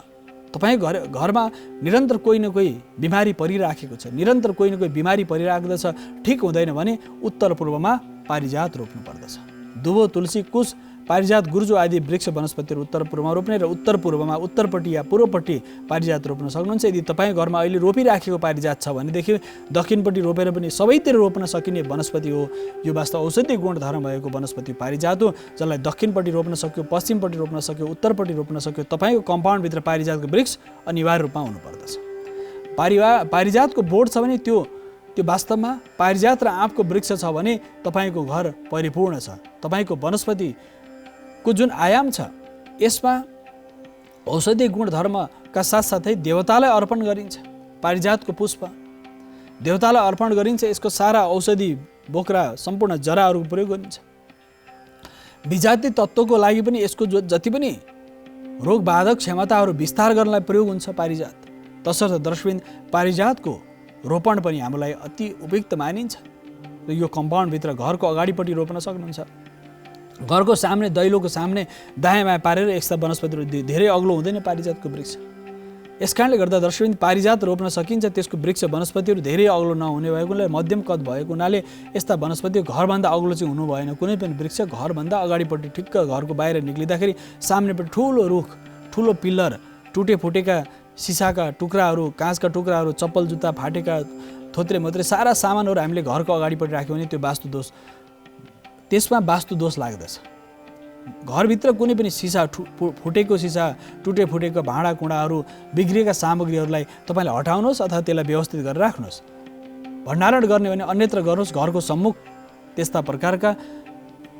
तपाईँ घरमा निरन्तर कोही न कोही बिमारी परिराखेको छ, निरन्तर कोही न कोही बिमारी परिराख्दछ, ठिक हुँदैन भने उत्तर पूर्वमा पारिजात रोप्नु पर्दछ। दुबो, तुलसी, कुश, पारिजात, गुर्जो आदि वृक्ष वनस्पतिहरू उत्तर पूर्वमा रोप्ने र उत्तर पूर्वमा, उत्तरपट्टि या पूर्वपट्टि पारिजात रोप्न सक्नुहुन्छ। यदि तपाईँ घरमा अहिले रोपिराखेको पारिजात छ भनेदेखि दक्षिणपट्टि रोपेर पनि सबैतिर रोप्न सकिने वनस्पति हो। यो वास्तव औषधि गुणधर्म भएको वनस्पति पारिजात हो, जसलाई दक्षिणपट्टि रोप्न सक्यो, पश्चिमपट्टि रोप्न सक्यो, उत्तरपट्टि रोप्न सक्यो। तपाईँको कम्पाउन्डभित्र पारिजातको वृक्ष अनिवार्य रूपमा हुनुपर्दछ। पारिजातको बोट छ भने त्यो वास्तवमा पारिजात र आँपको वृक्ष छ भने तपाईँको घर परिपूर्ण छ। तपाईँको वनस्पतिको जुन आयाम छ यसमा औषधि गुणधर्मका साथसाथै देवतालाई अर्पण गरिन्छ। पारिजातको पुष्प देवतालाई अर्पण गरिन्छ। यसको सारा औषधि बोक्रा सम्पूर्ण जराहरूको प्रयोग गरिन्छ। विजातीय तत्त्वको लागि पनि यसको जति पनि रोगबाधक क्षमताहरू विस्तार गर्नलाई प्रयोग हुन्छ पारिजात। तसर्थ दर्शकबिन, पारिजातको रोपण पनि हामीलाई अति उपयुक्त मानिन्छ। यो कम्पाउन्डभित्र घरको अगाडिपट्टि रोप्न सक्नुहुन्छ। घरको सामने, दैलोको सामने दायाँ बायाँ पारेर यस्ता वनस्पतिहरू धेरै अग्लो हुँदैन पारिजातको वृक्ष। यस कारणले गर्दा दर्शकबिन, पारिजात रोप्न सकिन्छ। त्यसको वृक्ष वनस्पतिहरू धेरै अग्लो नहुने भएकोले, मध्यम कद भएको हुनाले यस्ता वनस्पति घरभन्दा अग्लो चाहिँ हुनु भएन। कुनै पनि वृक्ष घरभन्दा अगाडिपट्टि ठिक्क घरको बाहिर निक्लिँदाखेरि सामनेपट्टि ठुलो रुख, ठुलो पिल्लर, टुटे फुटेका सिसाका टुक्राहरू, काँचका टुक्राहरू, चप्पल जुत्ता फाटेका थोत्रे मोत्रे सारा सामानहरू हामीले घरको अगाडिपट्टि राख्यौँ भने त्यो वास्तुदोष, त्यसमा वास्तुदोष लाग्दछ। घरभित्र कुनै पनि सिसा, फुटेको सिसा, टुटे फुटेको भाँडा कुँडाहरू, बिग्रिएका सामग्रीहरूलाई तपाईँले हटाउनुहोस् अथवा त्यसलाई व्यवस्थित गरेर राख्नुहोस्। भण्डारण गर्ने भने अन्यत्र गर्नुहोस्। घरको सम्मुख त्यस्ता प्रकारका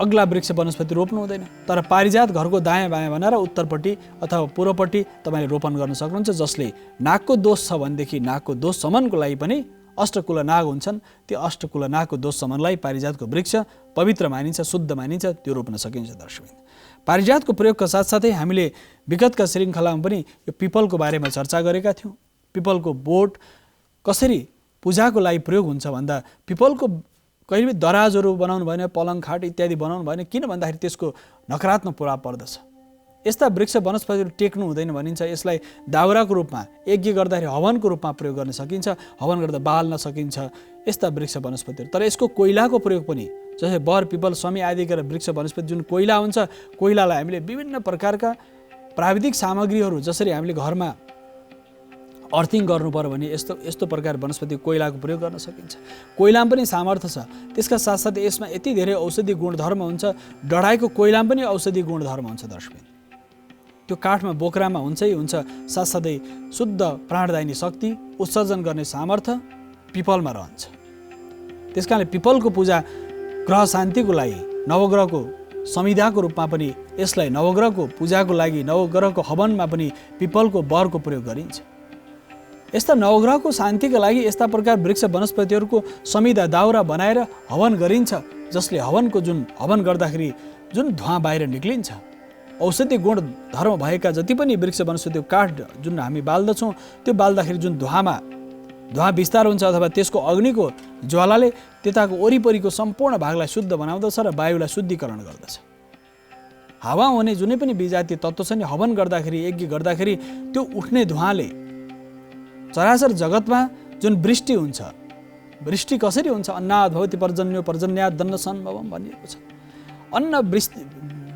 अग्ला वृक्ष वनस्पति रोप्नु हुँदैन। तर पारिजात घरको दायाँ बायाँ बनाएर उत्तरपट्टि अथवा पूर्वपट्टि तपाईँले रोपण गर्न सक्नुहुन्छ। जसले नागको दोष छ भनेदेखि नागको दोष शमनको लागि पनि अष्टकुल नाग हुन्छन्। त्यो अष्टकुल नागको दोष शमनलाई पारिजातको वृक्ष पवित्र मानिन्छ, शुद्ध मानिन्छ, त्यो रोप्न सकिन्छ। दर्शकबिन, पारिजातको प्रयोगका साथसाथै हामीले विगतका श्रृङ्खलामा पनि यो पिपलको बारेमा चर्चा गरेका थियौँ। पिपलको बोट कसरी पूजाको लागि प्रयोग हुन्छ भन्दा, पिपलको कहिले पनि दराजहरू बनाउनु भएन, पलङ खाट इत्यादि बनाउनु भएन। किन भन्दाखेरि त्यसको नकारात्मक प्रभाव पर्दछ। यस्ता वृक्ष वनस्पतिहरू टेक्नु हुँदैन भनिन्छ। यसलाई दाउराको रूपमा, यज्ञ गर्दाखेरि हवनको रूपमा प्रयोग गर्न सकिन्छ। हवन गर्दा बाल्न सकिन्छ यस्ता वृक्ष वनस्पतिहरू। तर यसको कोइलाको प्रयोग पनि, जस्तै बर, पिपल, समी आदिका वृक्ष वनस्पति जुन कोइला हुन्छ, कोइलालाई हामीले विभिन्न प्रकारका प्राविधिक सामग्रीहरू, जसरी हामीले घरमा अर्थिङ गर्नु पर्यो भने यस्तो प्रकार वनस्पति कोइलाको प्रयोग गर्न सकिन्छ। कोइलामा पनि सामर्थ्य छ। त्यसका साथसाथै यसमा यति धेरै औषधि गुणधर्म हुन्छ। डढाइको कोइलामा पनि औषधि गुणधर्म हुन्छ। दर्शकबिन, त्यो काठमा बोक्रामा हुन्छै हुन्छ। साथसाथै शुद्ध प्राणदायिनी शक्ति उत्सर्जन गर्ने सामर्थ्य पिपलमा रहन्छ। त्यस कारणले पिपलको पूजा ग्रह शान्तिको लागि, नवग्रहको समिधाको रूपमा पनि यसलाई, नवग्रहको पूजाको लागि, नवग्रहको हवनमा पनि पिपलको बरको प्रयोग गरिन्छ। यस्ता नवग्रहको शान्तिका लागि यस्ता प्रकार वृक्ष वनस्पतिहरूको समिधा, दाउरा बनाएर हवन गरिन्छ। जसले हवन गर्दाखेरि जुन धुवा बाहिर निक्लिन्छ, औषधि गुण धर्म भएका जति पनि वृक्ष वनस्पतिको काठ जुन हामी बाल्दछौँ, त्यो बाल्दाखेरि जुन धुवा विस्तार हुन्छ अथवा त्यसको अग्निको ज्वालाले त्यताको वरिपरिको सम्पूर्ण भागलाई शुद्ध बनाउँदछ र वायुलाई शुद्धिकरण गर्दछ। हावा हुने जुनै पनि विजातीय तत्त्व छ नि, हवन गर्दाखेरि, यज्ञ गर्दाखेरि त्यो उठ्ने धुवाँले चराचर जगतमा जुन वृष्टि हुन्छ, वृष्टि कसरी हुन्छ? अन्नाद भवति पर्जन्यो पर्जन्यात् दन्न सम्भवम भनिएको छ। अन्न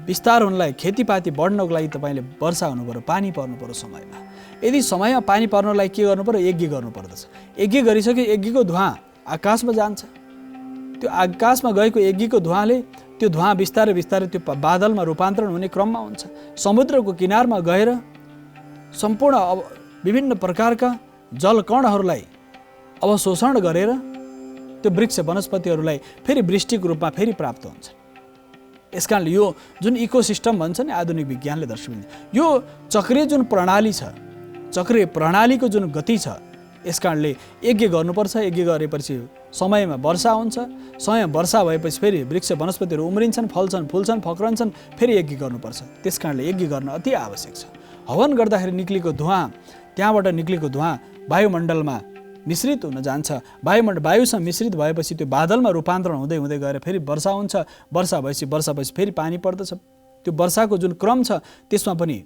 विस्तार हुनलाई, खेतीपाती बढ्नको लागि तपाईँले वर्षा हुनु पर्यो, पानी पर्नु पर्यो समयमा। यदि समयमा पानी पर्नलाई के गर्नु पर्यो? यज्ञ गर्नु पर्दछ। यज्ञ गरिसके यज्ञको धुवाँ आकाशमा जान्छ। त्यो आकाशमा गएको यज्ञको धुवाँले त्यो धुवाँ बिस्तारै बिस्तारै त्यो बादलमा रूपान्तरण हुने क्रममा हुन्छ। समुद्रको किनारमा गएर सम्पूर्ण विभिन्न प्रकारका जलकणहरूलाई अवशोषण गरेर त्यो वृक्ष वनस्पतिहरूलाई फेरि वृष्टिको रूपमा फेरि प्राप्त हुन्छ। यसकारणले यो जुन इकोसिस्टम भन्छ नि आधुनिक विज्ञानले दर्शाइन्छ, यो चक्रीय जुन प्रणाली छ, चक्रीय प्रणालीको जुन गति छ, यसकारणले यज्ञ गर्नुपर्छ। यज्ञ गरेपछि समयमा वर्षा हुन्छ, समय वर्षा भएपछि फेरि वृक्ष वनस्पतिहरू उम्रिन्छन्, फल्छन्, फुल्छन्, फक्रन्छन्, फेरि यज्ञ गर्नुपर्छ। त्यसकारणले यज्ञ गर्न अति आवश्यक छ। हवन गर्दाखेरि निक्लेको धुवाँ, त्यहाँबाट निक्लेको धुवाँ वायुमण्डलमा मिश्रित हुन जान्छ। वायुसँग मिश्रित भएपछि त्यो बादलमा रूपान्तरण हुँदै हुँदै गएर फेरि वर्षा हुन्छ। वर्षा भएपछि फेरि पानी पर्दछ। त्यो वर्षाको जुन क्रम छ त्यसमा पनि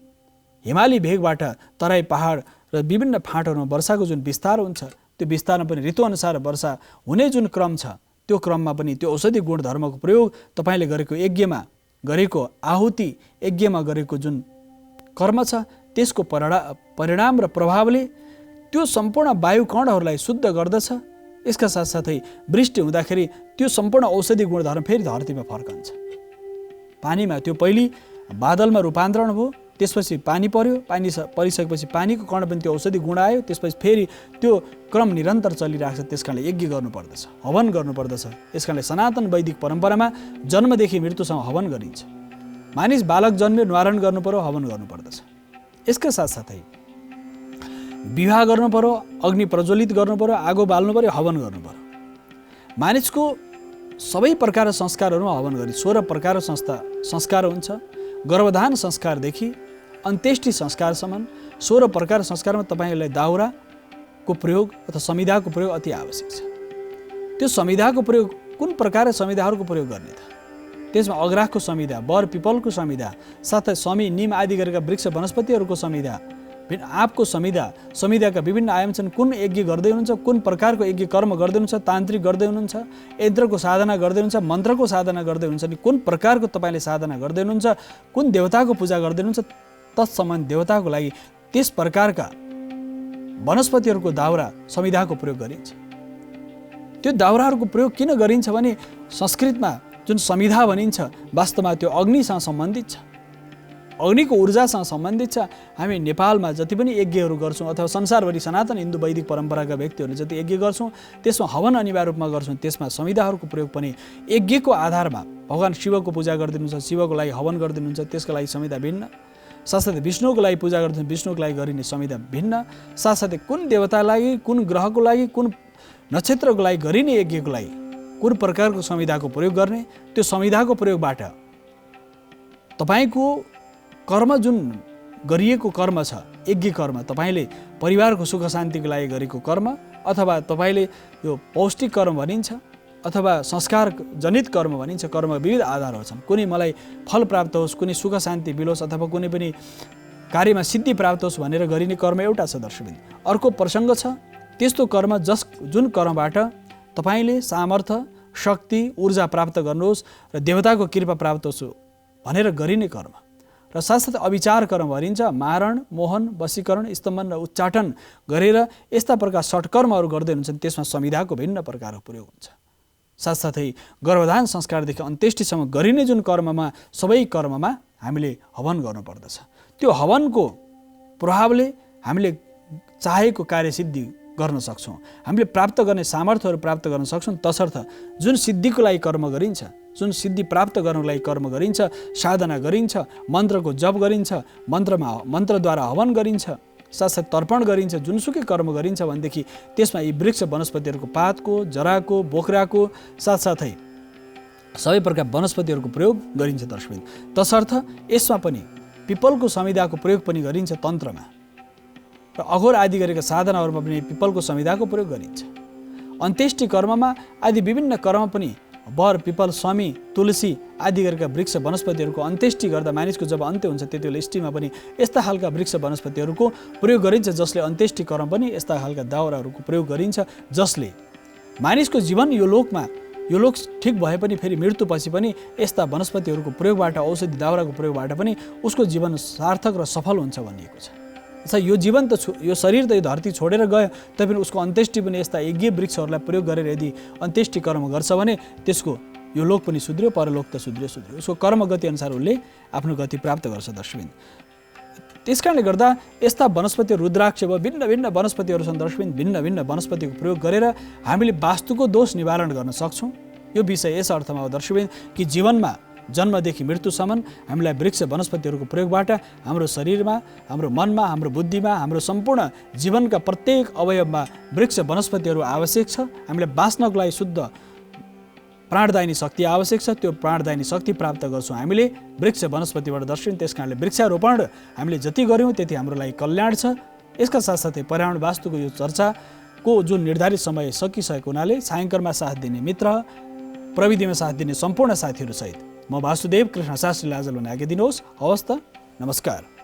हिमाली भेगबाट तराई पहाड र विभिन्न फाँटहरूमा वर्षाको जुन विस्तार हुन्छ, त्यो विस्तारमा पनि ऋतुअनुसार वर्षा हुने जुन क्रम छ, त्यो क्रममा पनि त्यो औषधि गुणधर्मको प्रयोग तपाईँले गरेको यज्ञमा गरेको आहुति, यज्ञमा गरेको जुन कर्म छ, त्यसको परिणाम र प्रभावले त्यो सम्पूर्ण वायुकणहरूलाई शुद्ध गर्दछ। यसका साथसाथै वृष्टि हुँदाखेरि त्यो सम्पूर्ण औषधि गुणधर्म फेरि धरतीमा फर्कन्छ। पानीमा त्यो पहिले बादलमा रूपान्तरण भयो, त्यसपछि पानी पर्यो, पानी परिसकेपछि पानीको कण पनि त्यो औषधि गुण आयो, त्यसपछि फेरि त्यो क्रम निरन्तर चलिरहेको छ। त्यसकारणले यज्ञ गर्नुपर्दछ, हवन गर्नुपर्दछ। यसकारणले सनातन वैदिक परम्परामा जन्मदेखि मृत्युसम्म हवन गरिन्छ। मानिस बालक जन्म्यो, न्वारण गर्नु पर्यो, हवन गर्नुपर्दछ। यसका साथसाथै विवाह गर्नु पर्यो, अग्नि प्रज्वलित गर्नु पर्यो, आगो बाल्नु पर्यो, हवन गर्नु पर्यो। मानिसको सबै प्रकार संस्कारहरूमा हवन गरी 16 प्रकार संस्कार हुन्छ। गर्भधान संस्कारदेखि अन्त्येष्टि संस्कारसम्म 16 प्रकार संस्कारमा तपाईँलाई दाउराको प्रयोग अथवा संविधाको प्रयोग अति आवश्यक छ। त्यो संविधाको प्रयोग कुन प्रकार संविधाहरूको प्रयोग गर्ने त? त्यसमा अग्राखको संविधा, बर पिपलको संविधा, साथै समी, निम आदि गरेका वृक्ष वनस्पतिहरूको संविधा, आँपको संविधाका विभिन्न आयाम छन्। कुन यज्ञ गर्दै हुनुहुन्छ, कुन प्रकारको यज्ञ कर्म गर्दै हुनुहुन्छ, तान्त्रिक गर्दै हुनुहुन्छ, यन्त्रको साधना गर्दै हुनुहुन्छ, मन्त्रको साधना गर्दै हुनुहुन्छ, नि कुन प्रकारको तपाईँले साधना गर्दै हुनुहुन्छ, कुन देवताको पूजा गर्दै हुनुहुन्छ, तत्सम्बन्धी देवताको लागि त्यस प्रकारका वनस्पतिहरूको दाउरा संविधाको प्रयोग गरिन्छ। त्यो दाउराहरूको प्रयोग किन गरिन्छ भने संस्कृतमा जुन संविधा भनिन्छ वास्तवमा त्यो अग्निसँग सम्बन्धित छ, अग्निको ऊर्जासँग सम्बन्धित छ। हामी नेपालमा जति पनि यज्ञहरू गर्छौँ अथवा संसारभरि सनातन हिन्दू वैदिक परम्पराका व्यक्तिहरूले जति यज्ञ गर्छौँ त्यसमा हवन अनिवार्य रूपमा गर्छौँ। त्यसमा संविधाहरूको प्रयोग पनि यज्ञको आधारमा भगवान शिवको पूजा गरिदिनुहुन्छ, शिवको लागि हवन गरिदिनुहुन्छ, त्यसको लागि संविधा भिन्न। साथसाथै विष्णुको लागि पूजा गरिदिनुहुन्छ, विष्णुको लागि गरिने संविधा भिन्न। साथसाथै कुन देवताको लागि, कुन ग्रहको लागि, कुन नक्षत्रको लागि गरिने यज्ञको लागि कुन प्रकारको संविधाको प्रयोग गर्ने, त्यो संविधाको प्रयोगबाट तपाईँको कर्म जुन गरिएको कर्म छ, यज्ञ कर्म, तपाईँले परिवारको सुख शान्तिको लागि गरेको कर्म, अथवा तपाईँले यो पौष्टिक कर्म भनिन्छ अथवा संस्कार जनित कर्म भनिन्छ। कर्म विविध आधारहरू छन्। कुनै मलाई फल प्राप्त होस्, कुनै सुख शान्ति मिलोस्, अथवा कुनै पनि कार्यमा सिद्धि प्राप्त होस् भनेर गरिने कर्म एउटा छ दर्शकवृन्द। अर्को प्रसङ्ग छ त्यस्तो कर्म जुन कर्मबाट तपाईँले सामर्थ्य, शक्ति, ऊर्जा प्राप्त गर्नुहोस् र देवताको कृपा प्राप्त होस् भनेर गरिने कर्म। र साथसाथै अविचार कर्म भनिन्छ। मारण, मोहन, वशीकरण, स्तम्भन र उच्चाटन गरेर यस्ता प्रकार षट्कर्महरू गर्दै हुन्छन्, त्यसमा संविधाको भिन्न प्रकारको प्रयोग हुन्छ। साथसाथै गर्भधान संस्कारदेखि अन्त्येष्टिसम्म गरिने जुन कर्ममा, सबै कर्ममा हामीले हवन गर्नुपर्दछ। त्यो हवनको प्रभावले हामीले चाहेको कार्यसिद्धि गर्न सक्छौँ, हामीले प्राप्त गर्ने सामर्थ्यहरू प्राप्त गर्न सक्छौँ। तसर्थ जुन सिद्धिको लागि कर्म गरिन्छ, जुन सिद्धि प्राप्त गर्नको लागि कर्म गरिन्छ, साधना गरिन्छ, मन्त्रको जप गरिन्छ, मन्त्रद्वारा हवन गरिन्छ, साथसाथै तर्पण गरिन्छ, जुनसुकै कर्म गरिन्छ भनेदेखि त्यसमा यी वृक्ष वनस्पतिहरूको पातको, जराको, बोक्राको साथसाथै सबै प्रकार वनस्पतिहरूको प्रयोग गरिन्छ दर्शकवृन्द। तसर्थ यसमा पनि पिपलको संविधाको प्रयोग पनि गरिन्छ तन्त्रमा, र अघोर आदि गरेका साधनाहरूमा पनि पिपलको संविधाको प्रयोग गरिन्छ। अन्त्येष्टि कर्ममा आदि विभिन्न कर्म पनि बर, पिपल, समी, तुलसी आदि गरेका वृक्ष वनस्पतिहरूको अन्त्येष्टि गर्दा मानिसको जब अन्त्य हुन्छ त्यति बेला स्टीमा पनि यस्ता खालका वृक्ष वनस्पतिहरूको प्रयोग गरिन्छ, जसले अन्त्येष्टि कर्म पनि यस्ता खालका दाउराहरूको प्रयोग गरिन्छ, जसले मानिसको जीवन यो लोक ठिक भए पनि फेरि मृत्युपछि पनि यस्ता वनस्पतिहरूको प्रयोगबाट, औषधि दाउराको प्रयोगबाट पनि उसको जीवन सार्थक र सफल हुन्छ भनिएको छ। यो जीवन त यो शरीर त यो धरती छोडेर गयो, तैपनि उसको अन्त्येष्टि पनि यस्ता यज्ञ वृक्षहरूलाई प्रयोग गरेर यदि अन्त्येष्टि कर्म गर्छ भने त्यसको यो लोक पनि सुध्रियो, परलोक त सुध्रियो। उसको कर्म गति अनुसार उसले आफ्नो गति प्राप्त गर्छ दर्शकबिन। त्यस कारणले गर्दा यस्ता वनस्पति रुद्राक्ष वा भिन्न भिन्न वनस्पतिहरू छन् दर्शकबिन। भिन्न भिन्न वनस्पतिको प्रयोग गरेर हामीले वास्तुको दोष निवारण गर्न सक्छौँ। यो विषय यस अर्थमा हो दर्शकबिन कि जीवनमा जन्मदेखि मृत्युसम्म हामीलाई वृक्ष वनस्पतिहरूको प्रयोगबाट हाम्रो शरीरमा, हाम्रो मनमा, हाम्रो बुद्धिमा, हाम्रो सम्पूर्ण जीवनका प्रत्येक अवयवमा वृक्ष वनस्पतिहरू आवश्यक छ। हामीलाई बाँच्नको लागि शुद्ध प्राणदायिनी शक्ति आवश्यक छ। त्यो प्राणदायिनी शक्ति प्राप्त गर्छौँ हामीले वृक्ष वनस्पतिबाट दर्शकबिन। त्यस कारणले वृक्षारोपण हामीले जति गऱ्यौँ त्यति हाम्रो लागि कल्याण छ। यसका साथसाथै पर्यावरण वास्तुको यो चर्चाको जुन निर्धारित समय सकिसकेको हुनाले सायङ्करमा साथ दिने मित्र, प्रविधिमा साथ दिने सम्पूर्ण साथीहरू सहित म वासुदेव कृष्ण शास्त्रीले आजलाई आज्ञा दिनुहोस्। हवस् त, नमस्कार।